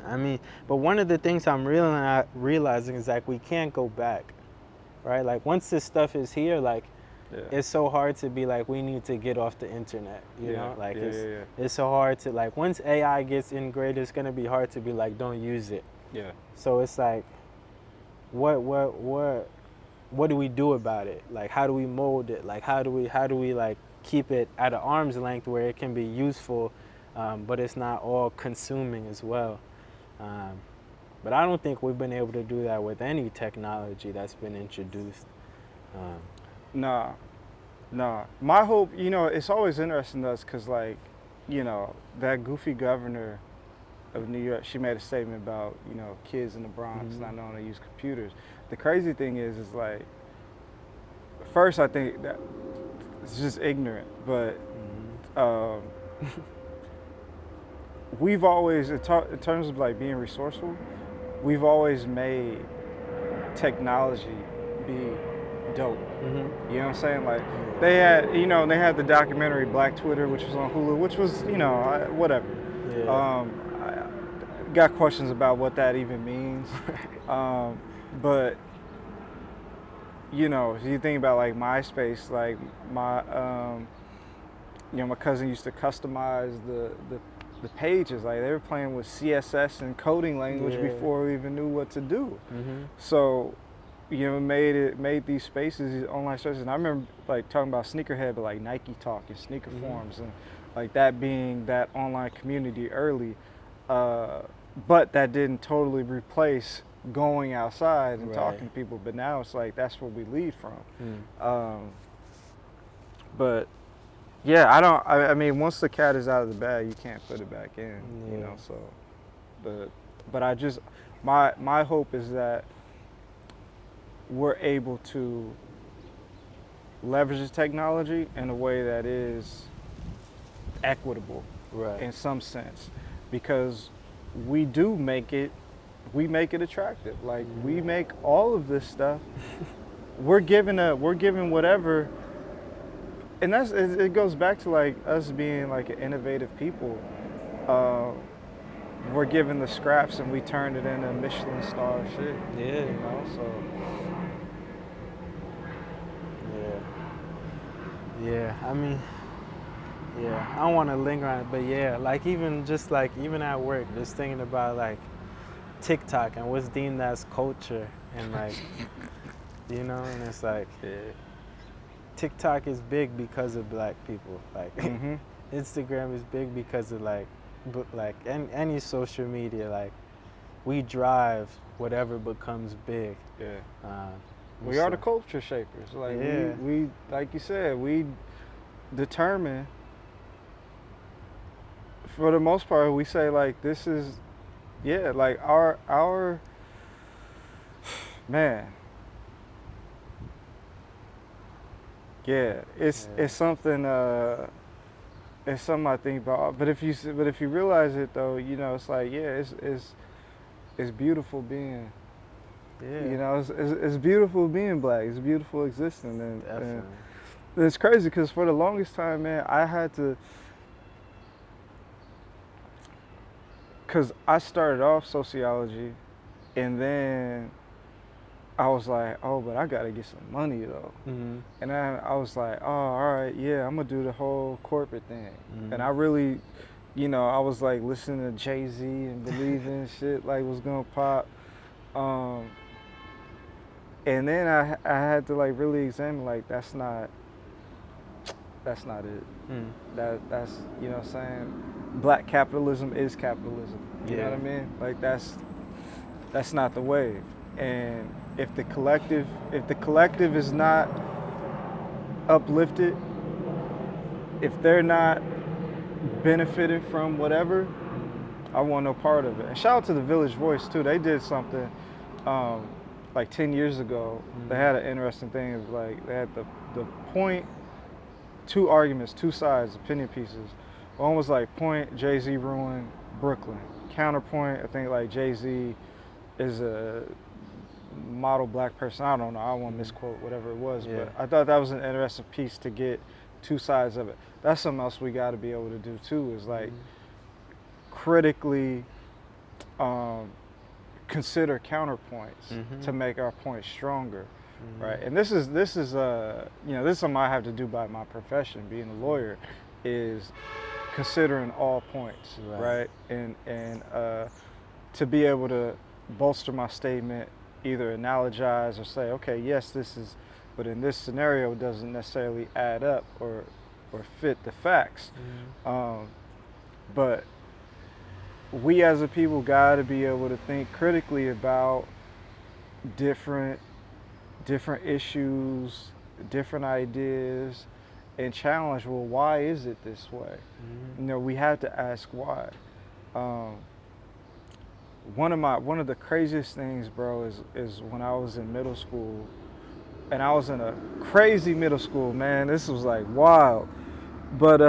I mean, but one of the things I'm realizing is like we can't go back, right? Like once this stuff is here, like yeah, it's so hard to be like we need to get off the internet, you yeah, know? Like yeah, yeah, it's so hard to like once AI gets integrated, it's gonna be hard to be like don't use it. yeah. So it's like what do we do about it? Like how do we mold it? Like how do we like keep it at an arm's length where it can be useful, but it's not all consuming as well. Um, but I don't think we've been able to do that with any technology that's been introduced. Um, Nah, nah. My hope, it's always interesting to us because, like, that goofy governor of New York, she made a statement about, kids in the Bronx mhm. not knowing to use computers. The crazy thing is like, first, I think that it's just ignorant. But Mhm. um, we've always, in terms of like being resourceful, we've always made technology be dope. Mhm. You know what I'm saying? Like Yeah. they had, they had the documentary Black Twitter, which was on Hulu, which was, whatever. Yeah. I got questions about what that even means. But if you think about like MySpace, like my cousin used to customize the pages. Like they were playing with CSS and coding language Yeah. before we even knew what to do. Mhm. So, made these spaces, these online spaces. And I remember like talking about sneakerhead, but like Nike Talk and sneaker Mhm. forums, and like that being that online community early. But that didn't totally replace going outside and Right. talking to people. But now it's like that's where we lead from. Mm. But yeah, I mean, once the cat is out of the bag, you can't put it back in. Yeah. So, but I just my hope is that we're able to leverage this technology in a way that is equitable Right. in some sense, because we make it attractive. Like we make all of this stuff. we're given whatever, and it goes back to like us being like an innovative people. We're given the scraps and we turned it into Michelin star shit. Yeah. So Yeah. Yeah. I mean, yeah. I don't want to linger on it, but yeah, like even just like even at work, just thinking about like TikTok and what's deemed as culture, and like and it's like TikTok is big because of black people. Like Instagram is big because of like any social media. Like we drive whatever becomes big. Yeah. We are the culture shapers. Like we like you said, we determine. For the most part, we say like this is, like our man. Yeah, it's something. It's something I think about. But if you realize it though, it's like it's beautiful being. Yeah. It's beautiful being black. It's beautiful existing, and Definitely. it's crazy because for the longest time, man, I had to. Because I started off sociology, and then I was like, oh, but I got to get some money, though. Mm-hmm. And then I was like, oh, all right, yeah, I'm going to do the whole corporate thing. Mm-hmm. And I really, I was like listening to Jay-Z and believing shit like was going to pop. And then I had to like really examine, like, that's not it. That's you know what I'm saying? Black capitalism is capitalism. You know what I mean? Like that's not the wave. And if the collective is not uplifted, if they're not benefiting from whatever, I want no part of it. And shout out to the Village Voice too. They did something like 10 years ago. They had an interesting thing of like they had the point, two arguments, two sides, opinion pieces. One was like point, Jay-Z ruined Brooklyn. Counterpoint, I think like Jay-Z is a model black person. I don't know, I won't misquote whatever it was, but I thought that was an interesting piece to get two sides of it. That's something else we got to be able to do too, is like critically consider counterpoints to make our point stronger, right? And this is this is something I have to do by my profession, being a lawyer, is considering all points, right? And to be able to bolster my statement, either analogize or say, okay, yes, this is, but in this scenario, it doesn't necessarily add up or fit the facts. But we as a people got to be able to think critically about different issues, different ideas, and challenge, well, why is it this way? We have to ask why. One of the craziest things, bro, is when I was in middle school, and I was in a crazy middle school, man. This was like wild. But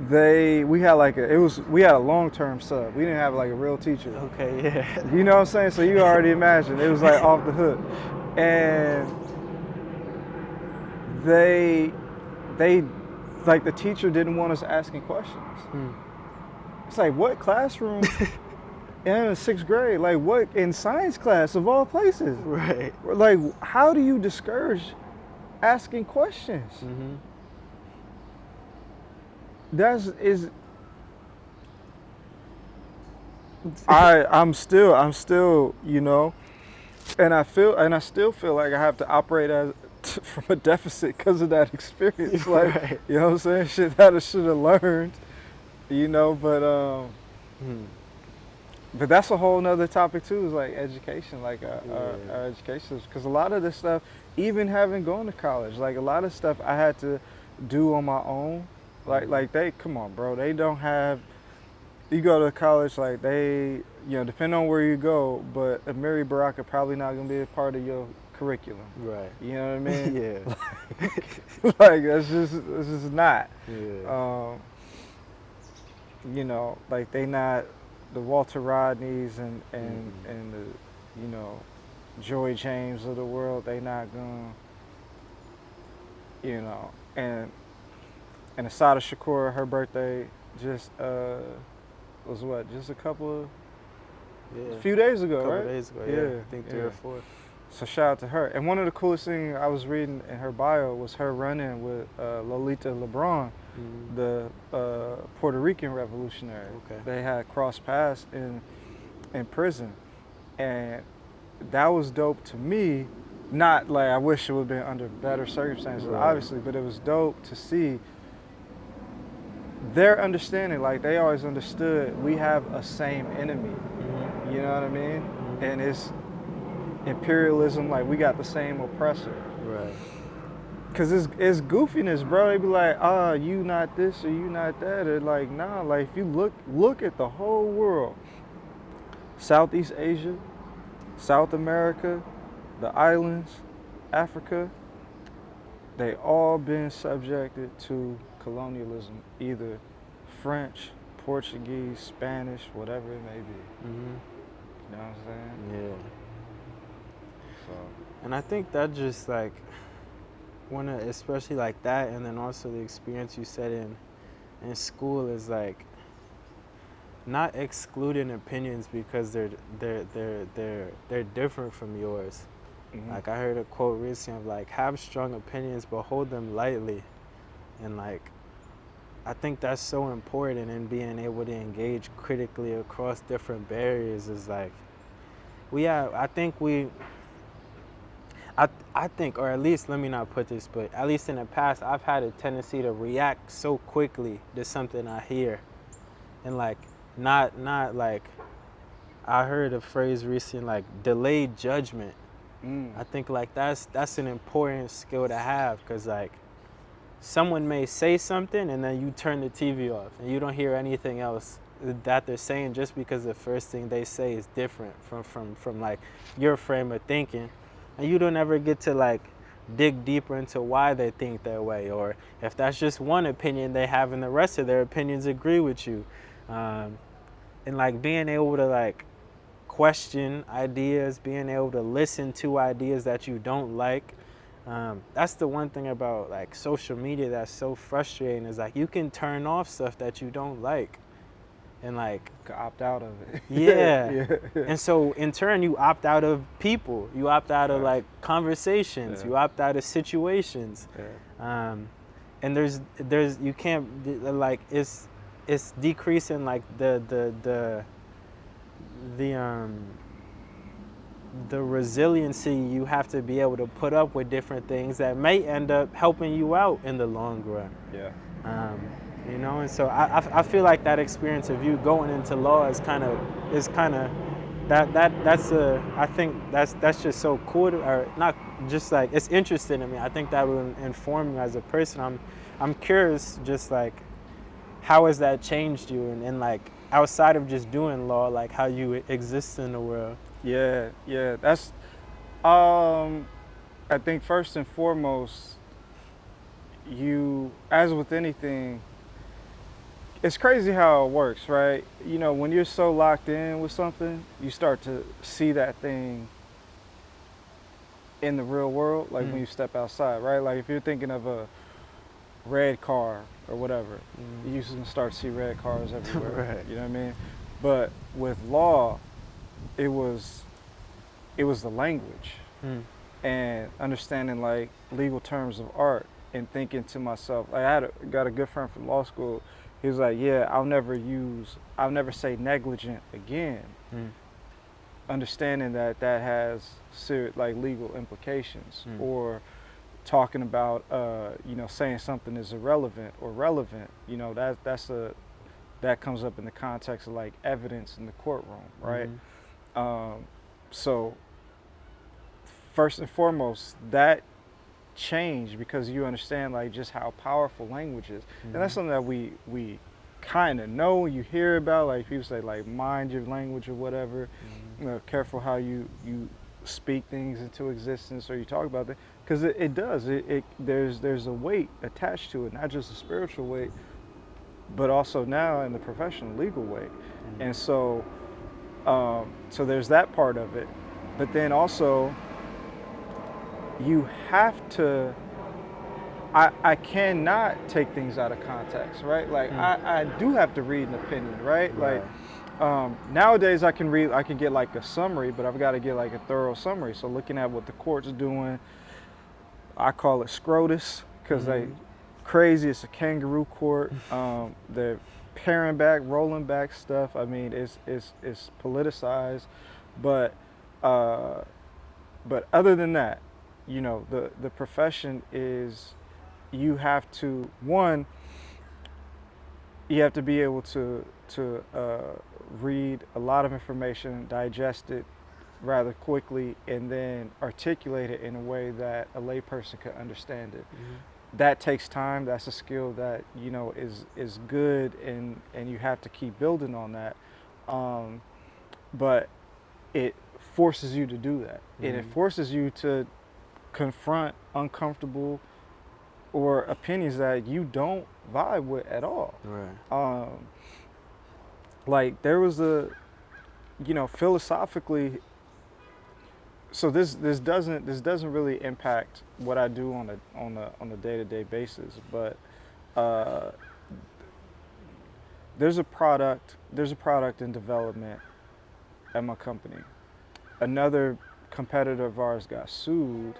we had like we had a long-term sub. We didn't have like a real teacher. Okay, yeah. You know what I'm saying? So you already imagine it was like off the hook. And they like the teacher didn't want us asking questions. It's like, what classroom in sixth grade? Like, what in science class of all places? Right. Like, how do you discourage asking questions? I'm still, you know, and I still feel like I have to operate from a deficit because of that experience. Like, Right. you know what I'm saying? Shit that I should have learned, you know. But that's a whole nother topic too. Is like education, like our education, because a lot of this stuff, even having gone to college, like a lot of stuff I had to do on my own. Like come on, bro. They don't have. You go to college, like they, you know, depending on where you go, but a Mary Baraka probably not gonna be a part of your curriculum. Right. You know what I mean? Yeah. Like that's just not. Yeah. You know, like they not the Walter Rodneys and the, you know, Joy James of the world. They not gonna, you know, and Asada Shakur, her birthday just was what, just a few days ago, couple right? days ago, yeah. I think 3 or 4. So shout out to her. And one of the coolest things I was reading in her bio was her run-in with Lolita LeBron, the Puerto Rican revolutionary. Okay. They had crossed paths in prison, and that was dope to me. Not like I wish it would have been under better circumstances, Right. obviously, but it was dope to see their understanding. Like they always understood we have a same enemy. You know what I mean? And it's imperialism. Like we got the same oppressor. Right. Cause it's goofiness, bro. They be like, you not this or you not that. Or like, nah. Like if you look at the whole world, Southeast Asia, South America, the islands, Africa, they all been subjected to colonialism, either French, Portuguese, Spanish, whatever it may be. You know what I'm saying? Yeah. So. And I think that just like especially like that, and then also the experience you said in school is like not excluding opinions because they're different from yours. Like I heard a quote recently of like, have strong opinions but hold them lightly. And like I think that's so important in being able to engage critically across different barriers. Is like I think, or at least let me not put this, but at least in the past, I've had a tendency to react so quickly to something I hear, and like not like I heard a phrase recently like delayed judgment. I think like that's an important skill to have, because like someone may say something and then you turn the TV off and you don't hear anything else that they're saying just because the first thing they say is different from like your frame of thinking. And you don't ever get to like dig deeper into why they think that way, or if that's just one opinion they have and the rest of their opinions agree with you. And like being able to like question ideas, being able to listen to ideas that you don't like. That's the one thing about like social media that's so frustrating, is like you can turn off stuff that you don't like. And like opt out of it. Yeah. And so in turn you opt out of people, you opt out of like conversations, you opt out of situations. And there's you can't like it's decreasing like the resiliency you have to be able to put up with different things that may end up helping you out in the long run. You know, and so I feel like that experience of you going into law is kind of I think that's just so cool or not just like it's interesting to me. I think that will inform you as a person. I'm curious, just like how has that changed you, and like outside of just doing law, like how you exist in the world. Yeah, that's I think first and foremost, as with anything, it's crazy how it works, right? You know, when you're so locked in with something, you start to see that thing in the real world, like when you step outside, right? Like if you're thinking of a red car or whatever, you used to start to see red cars everywhere. Right. You know what I mean? But with law, it was the language and understanding like legal terms of art and thinking to myself, like got a good friend from law school. He was like, yeah, I'll never say negligent again. Understanding that has like legal implications, or talking about saying something is irrelevant or relevant. You know, that comes up in the context of like evidence in the courtroom, right? So first and foremost, that changed because you understand like just how powerful language is, and that's something that we kind of know. You hear about, like people say like mind your language or whatever. You know, careful how you speak things into existence, or you talk about that, because it does. There's a weight attached to it, not just a spiritual weight, but also now in the professional legal weight. And so so there's that part of it, but then also you have to. I cannot take things out of context, right? Like I do have to read an opinion, right? Like nowadays I can get like a summary, but I've got to get like a thorough summary. So looking at what the court's doing, I call it SCROTUS because they crazy. It's a kangaroo court. They're paring back, rolling back stuff. I mean, it's politicized, but other than that, you know, the profession is, you have to be able to read a lot of information, digest it rather quickly, and then articulate it in a way that a layperson can understand it. That takes time. That's a skill that, you know, is good, and you have to keep building on that. But it forces you to do that, and it forces you to confront uncomfortable or opinions that you don't vibe with at all. Right. Like there was philosophically. So this doesn't really impact what I do on a day-to-day basis, but there's a product in development at my company. Another competitor of ours got sued,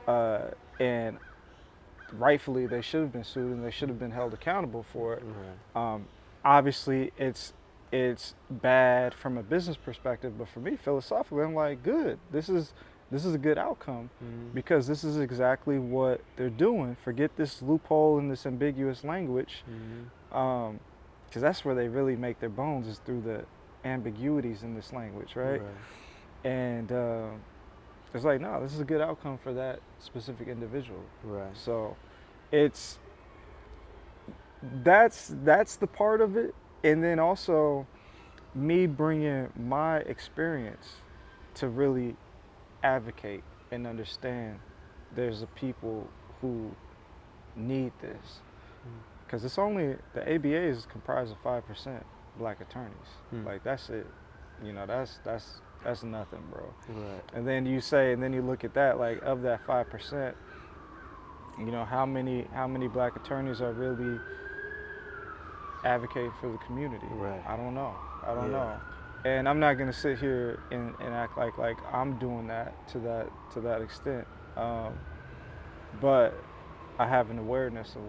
and rightfully they should have been sued and they should have been held accountable for it. Obviously it's bad from a business perspective, but for me philosophically, I'm like, good. This is a good outcome, because this is exactly what they're doing. Forget this loophole in this ambiguous language, because that's where they really make their bones, is through the ambiguities in this language, right? And it's like, no, this is a good outcome for that specific individual. Right. So that's the part of it. And then also me bringing my experience to really advocate and understand there's a people who need this. Because it's only, the ABA is comprised of 5% black attorneys. Like that's it. You know, that's nothing, bro. Right. And then you look at that, like of that 5%, you know, how many black attorneys are really advocating for the community? Right. I don't know. And I'm not gonna sit here and act like I'm doing that to that extent. But I have an awareness of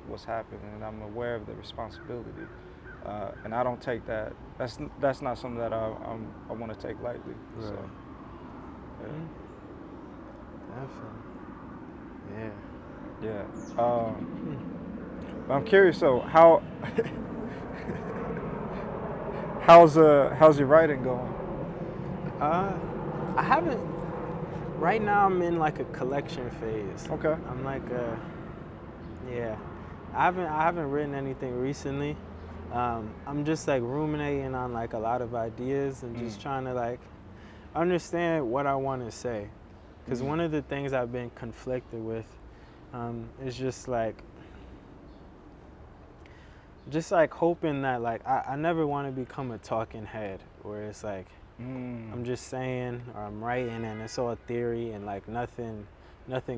what's happening, and I'm aware of the responsibility. And I don't take that. That's not something that I want to take lightly. Right. So, Definitely. yeah. I'm curious. So how how's your writing going? I haven't. Right now, I'm in like a collection phase. Okay. I'm like, yeah. I haven't written anything recently. I'm just like ruminating on like a lot of ideas and just trying to like understand what I want to say. Because one of the things I've been conflicted with is just like hoping that like I never want to become a talking head where it's like I'm just saying or I'm writing and it's all theory and like nothing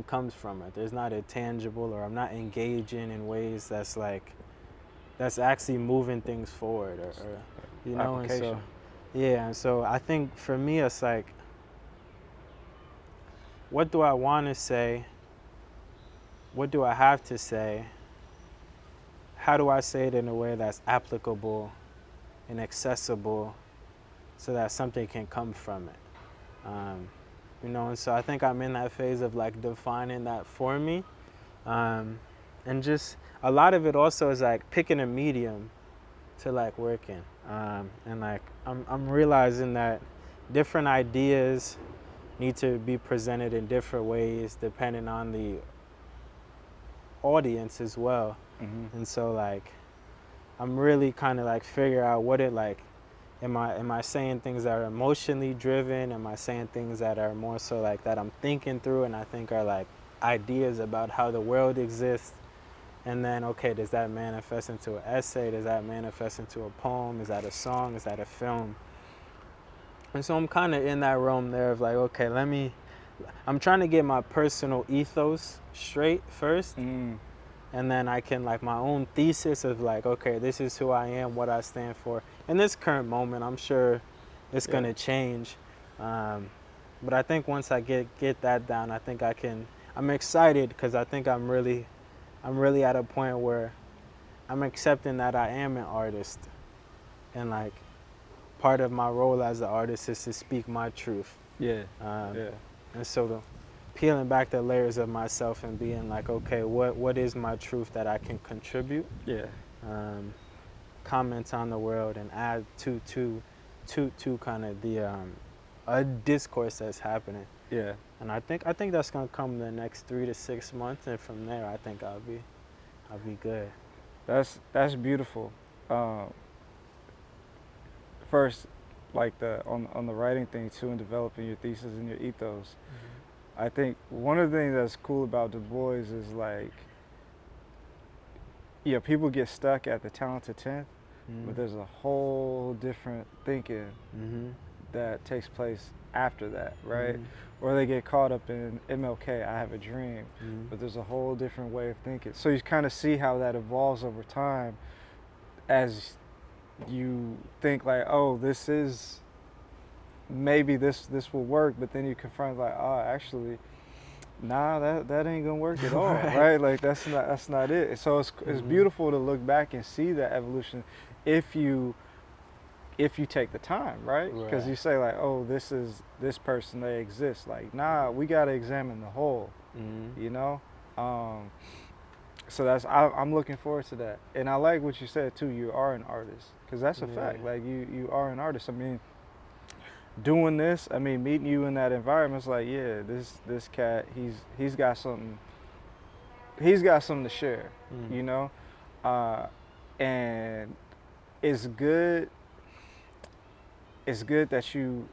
comes from it. There's not a tangible, or I'm not engaging in ways that's actually moving things forward, or you know. And so and so I think for me it's like, what do I want to say? What do I have to say? How do I say it in a way that's applicable and accessible so that something can come from it? You know, and so I think I'm in that phase of like defining that for me. And just a lot of it also is like picking a medium to like work in. And like I'm realizing that different ideas need to be presented in different ways depending on the audience as well. And so like I'm really kind of like figure out what it like, am I saying things that are emotionally driven? Am I saying things that are more so like that I'm thinking through and I think are like ideas about how the world exists? And then, okay, does that manifest into an essay? Does that manifest into a poem? Is that a song? Is that a film? And so I'm kind of in that realm there of like, okay, I'm trying to get my personal ethos straight first. And then I can like my own thesis of like, okay, this is who I am, what I stand for. In this current moment, I'm sure it's going to change. But I think once I get that down, I think I'm excited because I think I'm really at a point where I'm accepting that I am an artist. And like part of my role as an artist is to speak my truth. And so peeling back the layers of myself and being like, okay, what is my truth that I can contribute? Comment on the world and add to kind of the a discourse that's happening. And I think that's gonna come in the next 3 to 6 months, and from there I think I'll be good. That's beautiful. First, like on the writing thing too, and developing your thesis and your ethos. I think one of the things that's cool about Du Bois is like, people get stuck at the talented 10th, but there's a whole different thinking that takes place after that, right? Or they get caught up in MLK, I have a dream, but there's a whole different way of thinking. So you kind of see how that evolves over time as you think like, oh, this is, maybe this will work, but then you confront like, oh, actually, nah, that ain't gonna work at all, right? Like that's not it. So it's beautiful to look back and see that evolution if you take the time, right? Because you say like, oh, this is this person, they exist. Like, nah, we gotta examine the whole, you know. So I'm looking forward to that, and I like what you said too. You are an artist, because that's a fact. Like you are an artist. I mean, doing this, I mean, meeting you in that environment, it's like, yeah, this cat, he's got something to share, you know, and it's good that you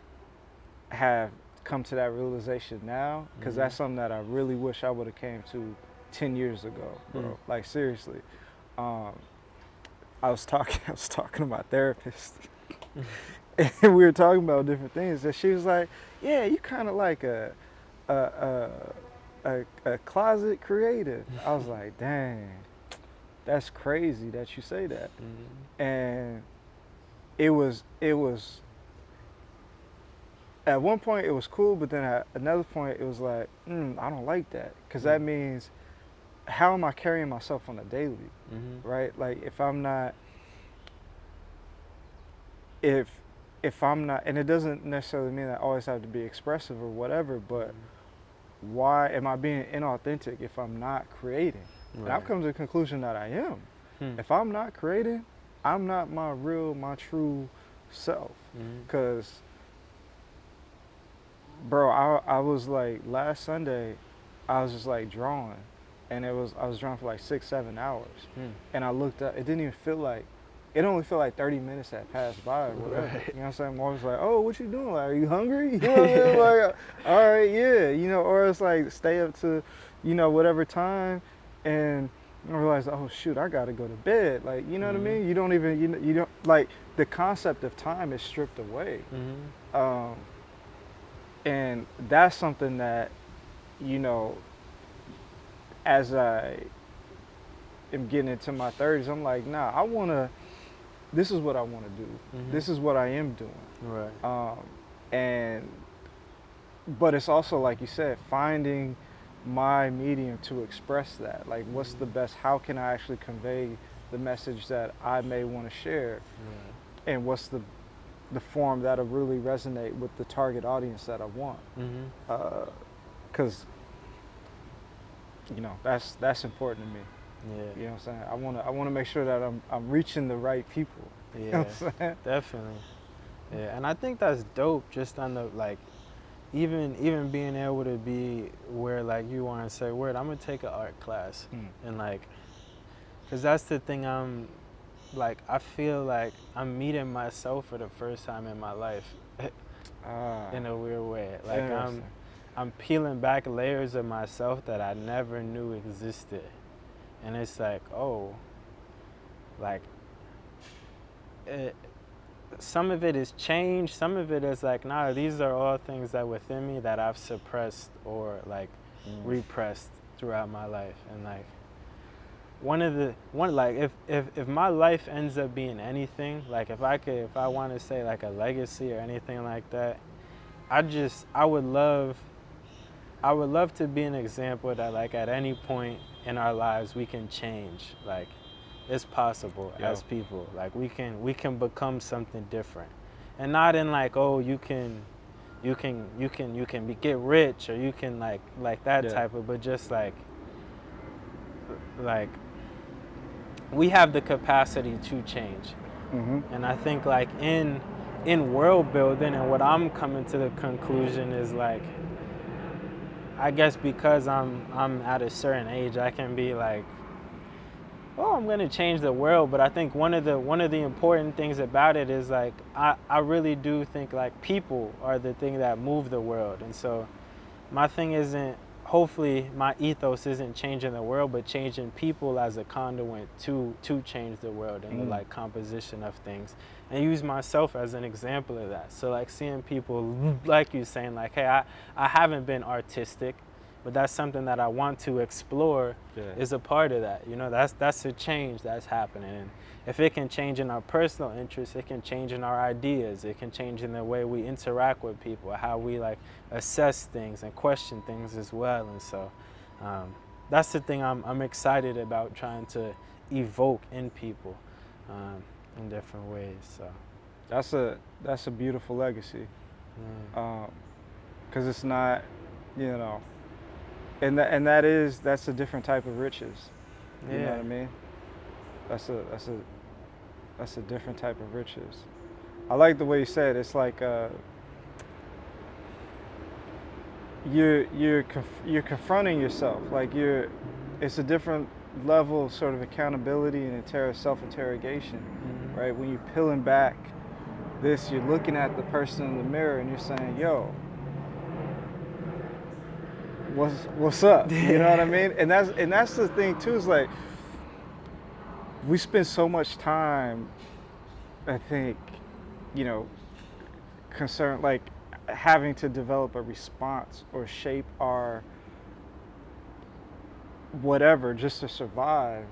have come to that realization now, because that's something that I really wish I would have came to 10 years ago, bro. Like seriously, I was talking to my therapist. And we were talking about different things, and she was like, "Yeah, you kind of like a closet creative." I was like, "Dang, that's crazy that you say that." And it was at one point it was cool, but then at another point it was like, I don't like that, because that means, how am I carrying myself on a daily, right? Like if I'm not, and it doesn't necessarily mean that I always have to be expressive or whatever, but why am I being inauthentic if I'm not creating? And I've come to the conclusion that I am. If I'm not creating, I'm not my true self. Because, bro, I was like, last Sunday, I was just like drawing, and I was drawing for like 6-7 hours, and I looked up, it didn't even feel like it only feel like 30 minutes had passed by or whatever. Right. You know what I'm saying? I'm always like, oh, what you doing? Like, are you hungry? You know what I mean? Like, all right, yeah. You know, or it's like stay up to, you know, whatever time, and I realize, oh shoot, I gotta go to bed. Like, you know what I mean? You don't even, you don't like the concept of time is stripped away, um, and that's something that, you know, as I am getting into my 30s, I'm like, nah, I wanna. This is what I want to do. This is what I am doing. Right. And but it's also like you said, finding my medium to express that. Like, what's the best? How can I actually convey the message that I may want to share? Right. And what's the form that'll really resonate with the target audience that I want? Because you know that's important to me. Yeah. You know what I'm saying? I want to make sure that I'm reaching the right people. Yeah. You know what I'm saying? Definitely. Yeah, and I think that's dope. Just on the like, even being able to be where like you want to say, word, I'm gonna take an art class, and like, cause that's the thing. I'm like, I feel like I'm meeting myself for the first time in my life, in a weird way. Like I'm peeling back layers of myself that I never knew existed, and it's like, oh, like. Some of it is change, some of it is like, nah, these are all things that within me that I've suppressed or like repressed throughout my life. And like if my life ends up being anything, like if I want to say like a legacy or anything like that, I would love to be an example that like at any point in our lives we can change. Like, it's possible as people. Like we can become something different, and not in like, oh, you can get rich, or you can like that type of, but just like we have the capacity to change. And I think like in world building, and what I'm coming to the conclusion is like, I guess because I'm at a certain age, I can be like, oh, I'm gonna change the world. But I think one of the important things about it is like I really do think like people are the thing that move the world. And so my thing isn't, hopefully my ethos isn't changing the world, but changing people as a conduit to change the world and the like composition of things, and use myself as an example of that. So like seeing people like you saying like, hey, I haven't been artistic, but that's something that I want to explore, is a part of that. You know, that's a change that's happening. And if it can change in our personal interests, it can change in our ideas. It can change in the way we interact with people, how we like assess things and question things as well. And so that's the thing I'm excited about trying to evoke in people in different ways. So that's a beautiful legacy, because it's not, you know. And that's a different type of riches. You know what I mean? That's a different type of riches. I like the way you said it's like you're confronting yourself. Like it's a different level of sort of accountability and self-interrogation, right? When you're peeling back this, you're looking at the person in the mirror and you're saying, yo, what's up? You know what I mean? And that's the thing too, is like we spend so much time, I think, you know, concerned, like having to develop a response or shape our whatever just to survive,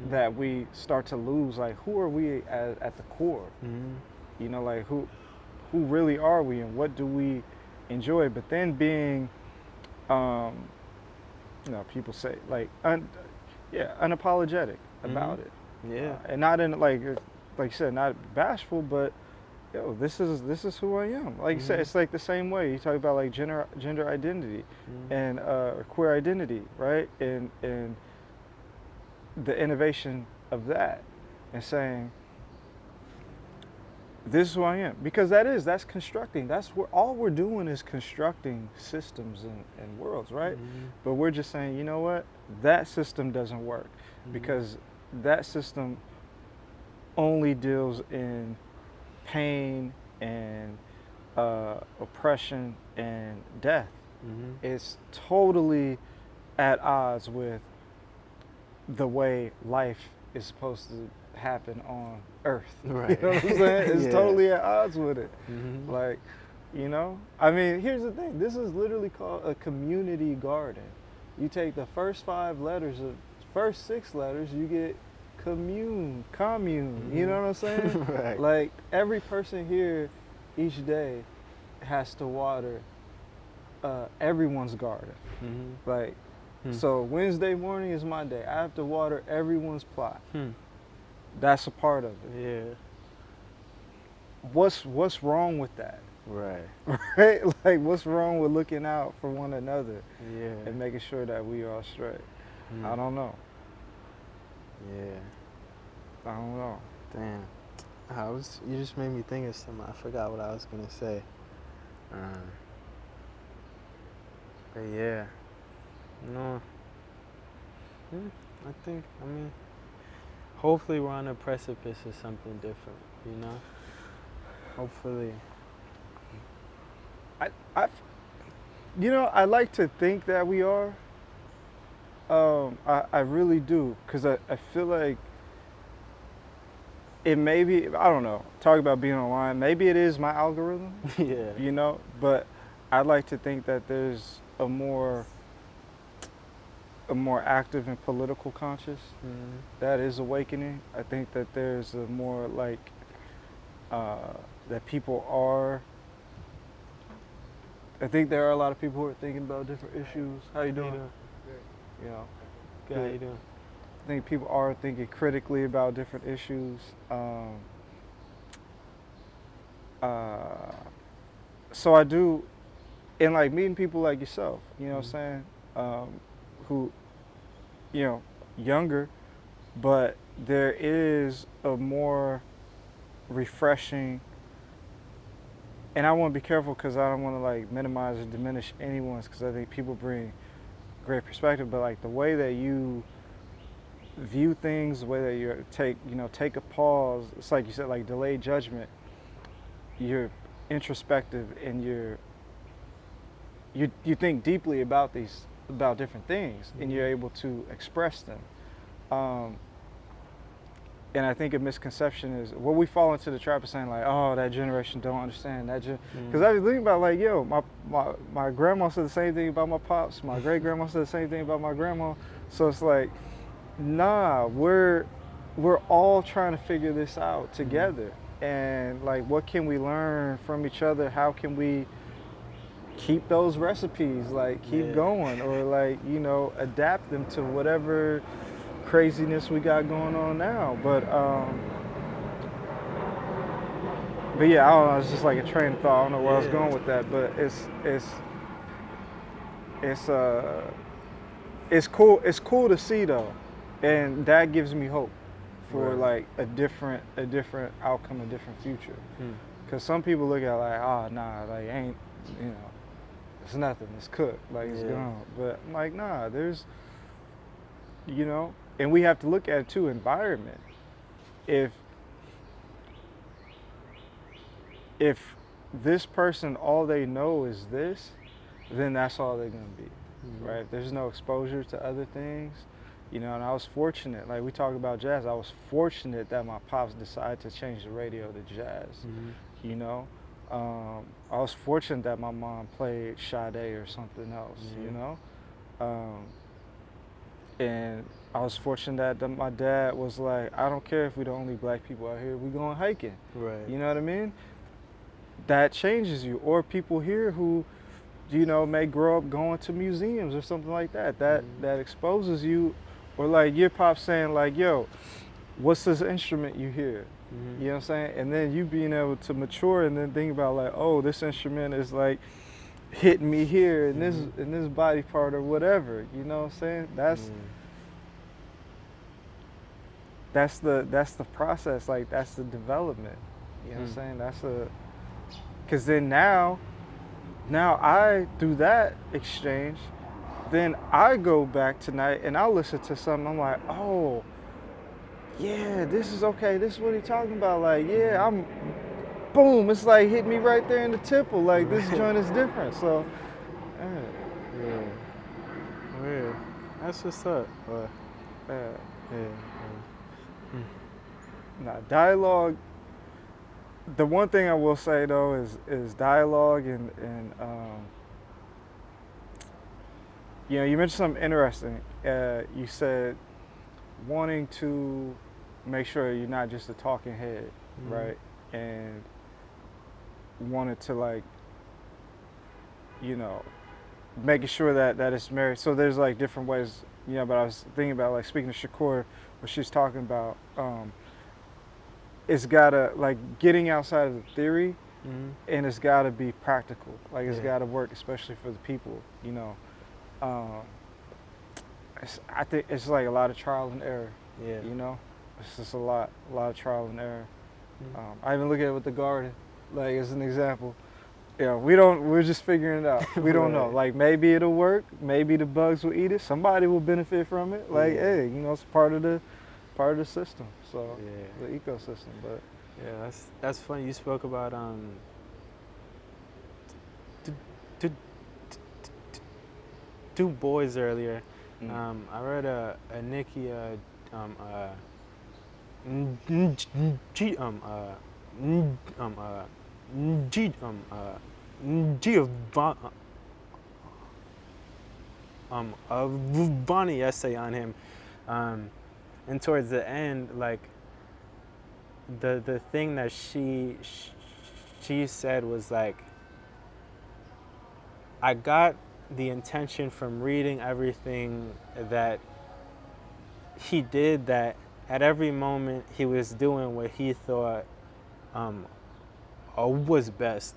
that we start to lose like, who are we at the core? You know, like who really are we, and what do we enjoy? But then being you know, people say like unapologetic about it, and not in like you said, not bashful, but yo, this is who I am. Like you said, it's like the same way you talk about like gender identity and queer identity, right? And the innovation of that, and saying, this is who I am, because that's constructing. That's where all we're doing is constructing systems and worlds, right? But we're just saying, you know what, that system doesn't work, because that system only deals in pain and oppression and death. Mm-hmm. It's totally at odds with the way life is supposed to happen on Earth. Right. You know what I'm saying? It's Yeah. totally at odds with it. Mm-hmm. Like, you know, I mean, here's the thing. This is literally called a community garden. You take the first 5 letters of first 6 letters, you get commune. You know what I'm saying? Right. Like every person here each day has to water everyone's garden. Mm-hmm. Like, Hmm. so Wednesday morning is my day. I have to water everyone's plot. Hmm. That's a part of it. Yeah. What's wrong with that? Right. Right? Like, what's wrong with looking out for one another Yeah. and making sure that we are straight? Hmm. I don't know. Yeah. I don't know. Damn. You just made me think of something. I forgot what I was gonna say. But yeah. No. I mean, hopefully we're on the precipice of something different, you know? Hopefully. You know, I like to think that we are. I really do, because I feel like it may be, I don't know, talk about being online, maybe it is my algorithm, Yeah. you know, but I like to think that there's a more active and political conscious Mhm. that is awakening. I think that there's a more like that people are. I think there are a lot of people who are thinking about different issues. How you doing? You know, Good, how you doing? I think people are thinking critically about different issues. So I do, and like meeting people like yourself, you know what I'm saying, who, you know, younger, but there is a more refreshing, and I want to be careful because I don't want to like minimize or diminish anyone's, because I think people bring great perspective, but like the way that you view things, the way that you take a pause, it's like you said, like delayed judgment. You're introspective and you think deeply about different things, and you're able to express them. And I think a misconception is, well, we fall into the trap of saying like, oh, that generation don't understand that, because I was thinking about like, yo, my grandma said the same thing about my pops, my great grandma said the same thing about my grandma. So it's like, nah, we're all trying to figure this out together, and like, what can we learn from each other? How can we keep those recipes, like keep going, or like, you know, adapt them to whatever craziness we got going on now. But yeah, I don't know, it's just like a train of thought. I don't know where I was going with that, but it's cool to see though, and that gives me hope for like a different outcome, a different future. Because some people look at it like, oh nah, like ain't, you know, it's nothing, it's cooked, like it's gone. But I'm like, nah, there's, you know, and we have to look at it too, environment. If this person, all they know is this, then that's all they're gonna be, right? If there's no exposure to other things, you know. And I was fortunate, like we talk about jazz, I was fortunate that my pops decided to change the radio to jazz, you know. I was fortunate that my mom played Sade or something else, you know. And I was fortunate that my dad was like, I don't care if we're the only black people out here, we going hiking. Right. You know what I mean? That changes you. Or people here who, you know, may grow up going to museums or something like that. That exposes you. Or like your pop saying like, yo, what's this instrument you hear? You know what I'm saying? And then you being able to mature and then think about like, oh, this instrument is like hitting me here in this body part or whatever. You know what I'm saying? That's the process. Like, that's the development. You know what I'm saying? Because then now I do that exchange, then I go back tonight and I'll listen to something. I'm like, oh, yeah, this is okay. This is what he talking about. Like, yeah, I'm, boom. It's like hit me right there in the temple. Like this Right. joint is different. So, yeah, Yeah. Weird. That's what's up. But yeah. yeah. Nah, dialogue. The one thing I will say though is dialogue and you know, you mentioned something interesting. You said wanting to make sure you're not just a talking head, Mhm. right? And wanted to like, you know, making sure that it's married. So there's like different ways, you know. But I was thinking about like speaking to Shakur, what she's talking about. It's gotta like getting outside of the theory, Mhm. and it's gotta be practical. Like it's Yeah. gotta work, especially for the people, you know. Um, I think it's like a lot of trial and error, Yeah. you know. It's just a lot of trial and error. Mhm. I even look at it with the garden, like as an example. Yeah, we're just figuring it out. We don't know. Right. Like maybe it'll work. Maybe the bugs will eat it. Somebody will benefit from it. Like, Yeah. hey, you know, it's part of the system. So Yeah. the ecosystem. But Yeah. That's funny. You spoke about two, two, two boys earlier. mm. I read a Nikki G G Giovanni a Bonnie essay on him, and towards the end, like the thing that she said was like, I got the intention from reading everything that he did, that at every moment he was doing what he thought um, was best.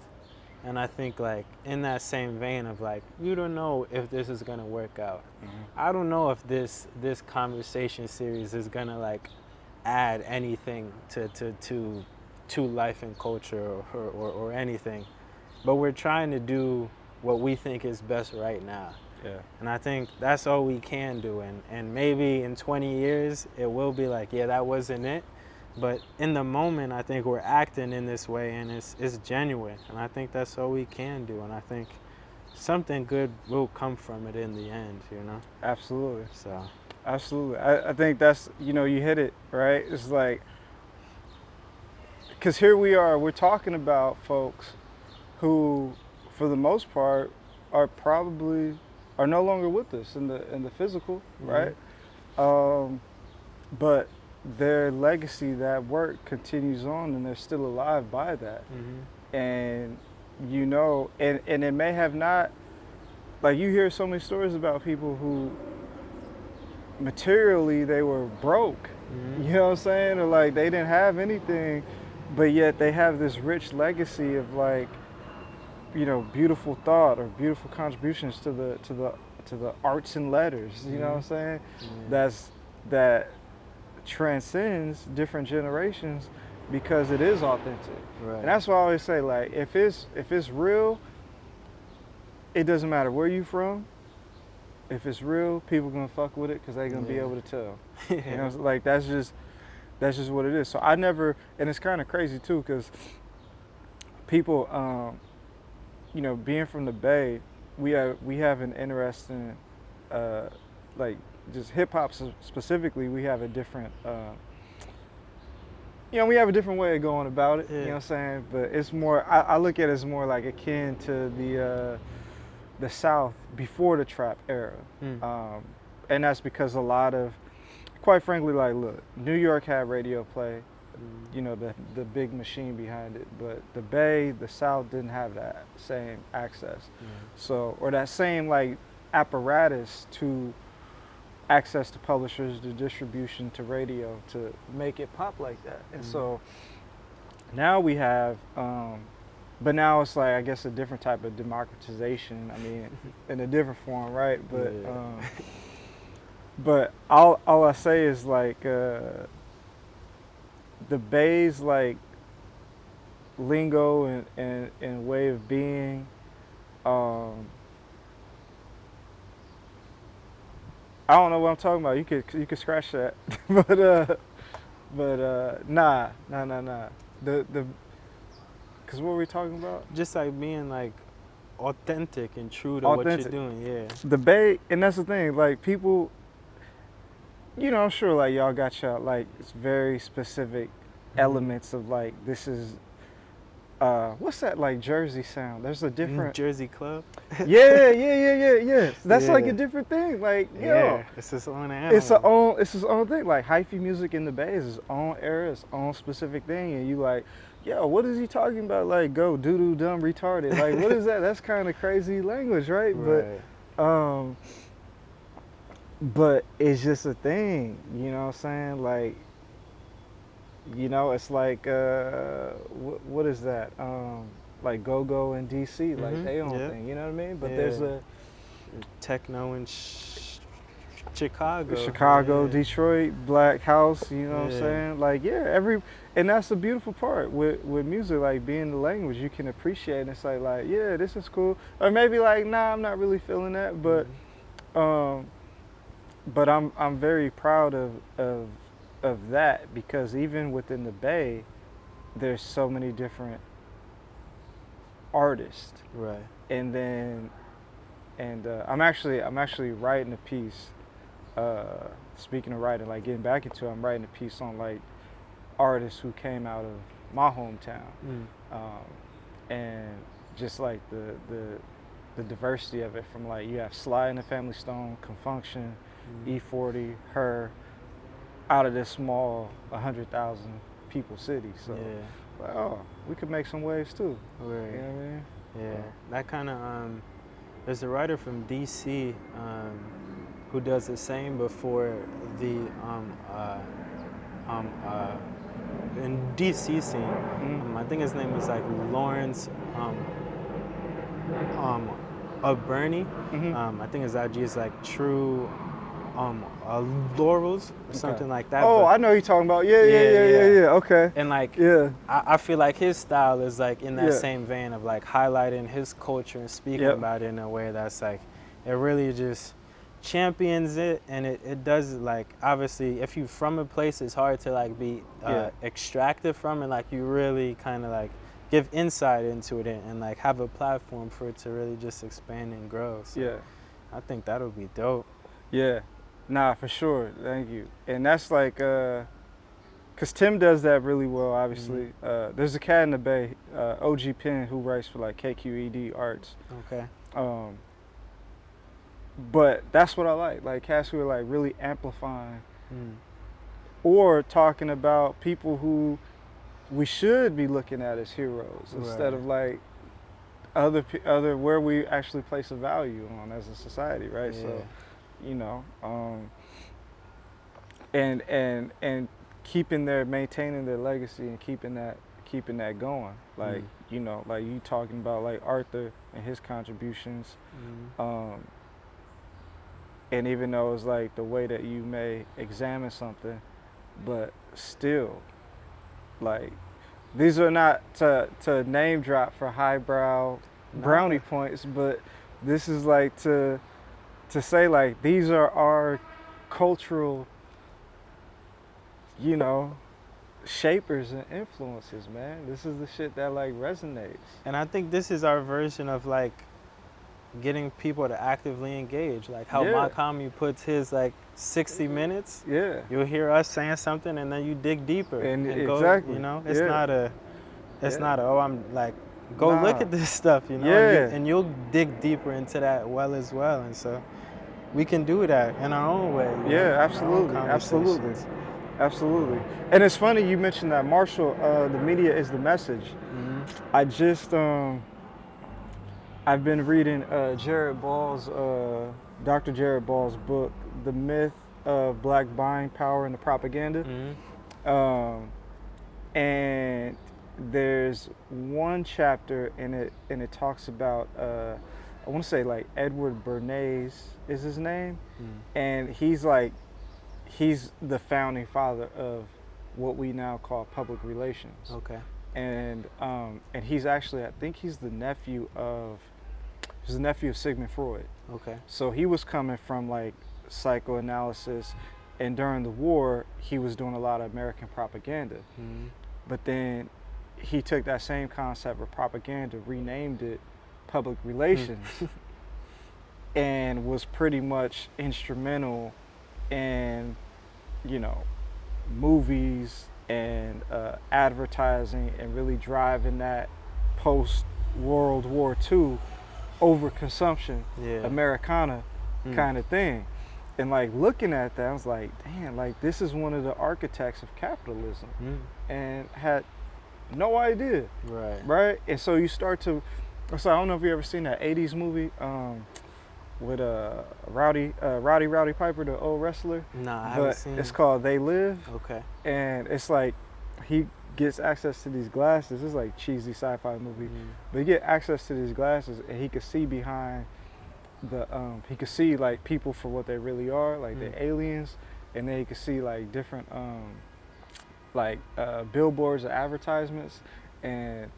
And I think like in that same vein of like, you don't know if this is gonna work out. Mhm. I don't know if this conversation series is gonna like add anything to life and culture or anything. But we're trying to do what we think is best right now. Yeah. And I think that's all we can do. And maybe in 20 years, it will be like, yeah, that wasn't it. But in the moment, I think we're acting in this way and it's genuine. And I think that's all we can do. And I think something good will come from it in the end, you know? Absolutely. So, Absolutely. I think that's, you know, you hit it, right? It's like, because here we are, we're talking about folks who, for the most part, are probably are no longer with us in the physical, mhm, right? Um, but their legacy, that work continues on, and they're still alive by that. mhm, And you know, and it may have not, like you hear so many stories about people who materially they were broke, mhm, you know what I'm saying, or like they didn't have anything, but yet they have this rich legacy of like, you know, beautiful thought or beautiful contributions to the arts and letters, you know what I'm mhm, saying, yeah, that's that transcends different generations because it is authentic. And right, that's why I always say, like, if it's real, it doesn't matter where you from. If it's real, people gonna fuck with it because they gonna be yeah, able to tell. You yeah, know, like that's just what it is. So I never, and it's kind of crazy too, because people, you know, being from the Bay, we have an interesting, uh, like just hip hop specifically. We have a different, you know, we have a different way of going about it. You know yeah, what I'm saying? But it's more. I look at it as more like akin to the South before the trap era, mm, um, and that's because a lot of, quite frankly, like look, New York had radio play, mm, you know, the big machine behind it, but the Bay, the South didn't have that same access, yeah, so or that same like apparatus to access to publishers, to distribution, to radio, to make it pop like that, and mm, so now we have. But now it's like I guess a different type of democratization. I mean, in a different form, right? yeah, But all I say is like the Bay's like lingo and way of being. Um, I don't know what I'm talking about. You could scratch that, but But nah. The cause what were we talking about? Just like being like authentic and true to what Authentic. you're doing. Yeah. The Bay, and that's the thing. Like people, I'm sure like y'all got y'all like it's very specific elements of like this is what's that like Jersey sound? There's a New different Jersey Club. yeah. That's like Yeah. a different thing. Like Yeah, it's its own animal. it's his own thing. Like hyphy music in the Bay is his own era, its own specific thing, and you like, yo, what is he talking about? Like go doo doo dumb retarded. Like what is that? That's kind of crazy language, right? Right. But it's just a thing, you know what I'm saying? Like, it's like what is that? Like Go Go in DC, like Mhm, they own yeah. thing, you know what I mean? But there's Yeah. a Techno in Chicago. Chicago, Yeah. Detroit, Black House, you know what I'm Yeah. saying? Like and that's the beautiful part with music, like being the language you can appreciate, and it's like yeah, this is cool. Or maybe like, nah, I'm not really feeling that, but I'm very proud of that, because even within the Bay, there's so many different artists, Right. and I'm actually writing a piece. Speaking of writing, like getting back into it, I'm writing a piece on like artists who came out of my hometown, and just like the diversity of it, from like you have Sly and the Family Stone, Confunction, E40, Her, out of this small 100,000 people city. So, Yeah. like, oh, we could make some waves too. Right. You know what I mean? Yeah. That kind of there's a writer from DC who does the same before the in DC scene. I think his name is like Lawrence of Bernie. I think his IG is like True Laurels or something like that. Oh, but- I know who you're talking about. Yeah. Okay. And like, Yeah. I feel like his style is like in that Yeah. same vein of like highlighting his culture and speaking Yep. about it in a way that's like, it really just champions it, and it does like, obviously if you're from a place, it's hard to like be extracted from it. Like you really kind of like give insight into it, and like have a platform for it to really just expand and grow. So Yeah. I think that'll be dope. Yeah. Nah, for sure. Thank you. And that's like, cause Tim does that really well. Obviously, there's a cat in the Bay, OG Penn, who writes for like KQED Arts. Okay. But that's what I like cats who are like really amplifying, or talking about people who we should be looking at as heroes, instead of like other where we actually place a value on as a society, right? Yeah. So, and maintaining their legacy and keeping that going. Like, like you talking about like Arthur and his contributions. And even though it's like the way that you may examine something, but still, like, these are not to name drop for highbrow brownie points, but this is like to say like these are our cultural, shapers and influences, man. This is the shit that like resonates. And I think this is our version of like getting people to actively engage, like how Makami puts his like 60 minutes. Yeah. You'll hear us saying something, and then you dig deeper And go, exactly. It's not a oh, I'm like, go Nah. look at this stuff, Yeah. and you'll dig deeper into that as well. And so we can do that in our own way. Yeah, our own absolutely. conversations. Absolutely. And it's funny you mentioned that, Marshall, the media is the message. I just I've been reading Dr. Jared Ball's book, The Myth of Black Buying Power and the Propaganda. And there's one chapter in it, and it talks about, I want to say like Edward Bernays is his name. And he's the founding father of what we now call public relations. Okay. And he's actually, I think he's the nephew of Sigmund Freud. Okay. So he was coming from like psychoanalysis And during the war, he was doing a lot of American propaganda. Mm-hmm. But then he took that same concept of propaganda, renamed it public relations, and was pretty much instrumental in, you know, movies and advertising, and really driving that post World War II overconsumption, Yeah. Americana kind of thing. And like looking at that, I was like, damn, like this is one of the architects of capitalism, and had no idea, right? And so you start to, so I don't know if you ever seen that '80s movie with Rowdy Piper, the old wrestler. Nah, I haven't seen It's it. called They Live. Okay. And it's like he gets access to these glasses. It's like cheesy sci-fi movie, but he get access to these glasses, and he could see behind the he could see like people for what they really are, like the aliens, and then he could see like different billboards or advertisements, and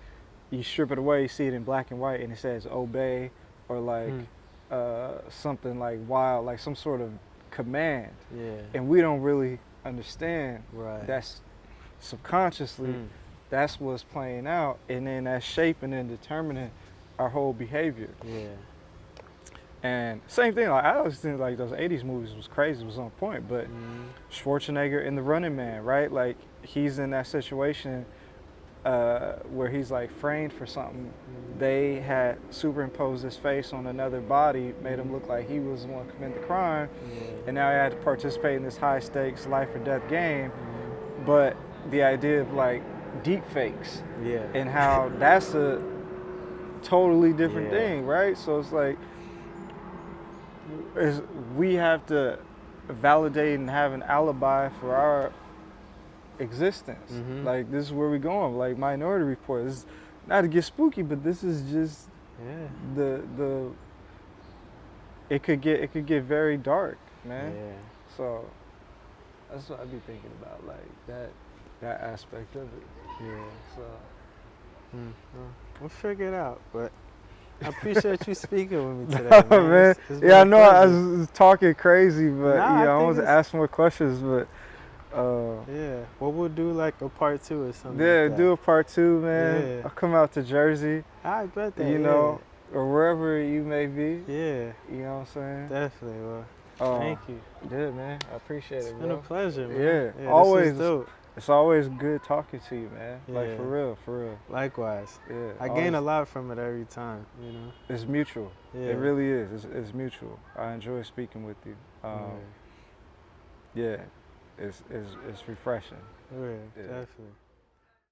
you strip it away, you see it in black and white, and it says obey, or like something like wild, like some sort of command. Yeah. And we don't really understand. Right. That's subconsciously, that's what's playing out, and then that's shaping and determining our whole behavior. Yeah. And same thing, like I always think like those '80s movies was crazy, was on point. But Schwarzenegger in The Running Man, right? Like he's in that situation where he's like framed for something. They had superimposed his face on another body, made him look like he was the one committing the crime, and now he had to participate in this high stakes life or death game. But the idea of like deep fakes, and how that's a totally different thing, right? So it's like we have to validate and have an alibi for our existence. Like this is where we're going. Like Minority Report. This is not to get spooky, but this is just the. It could get very dark, man. Yeah. So that's what I'd be thinking about, like that aspect of it. Yeah. So We'll figure it out, but I appreciate you speaking with me today, man. man. It's been Yeah, I a know I pleasure. was talking crazy, but Nah, I I want think to ask more questions, but Yeah. Well, we'll do like a part 2 or something. yeah, like that. do a part 2, man. Yeah. I'll come out to Jersey, I bet that. you know, or wherever you may be. Yeah. You know what I'm saying? Definitely. Well, thank you. Yeah, man. I appreciate it, It's bro. been a pleasure, man. Yeah, this always. was dope. It's always good talking to you, man. Like Yeah. for real, for real. Likewise. Yeah. I gain a lot from it every time, you know. It's mutual. Yeah. It really is. It's mutual. I enjoy speaking with you. Yeah, it's refreshing. Yeah, Yeah. definitely.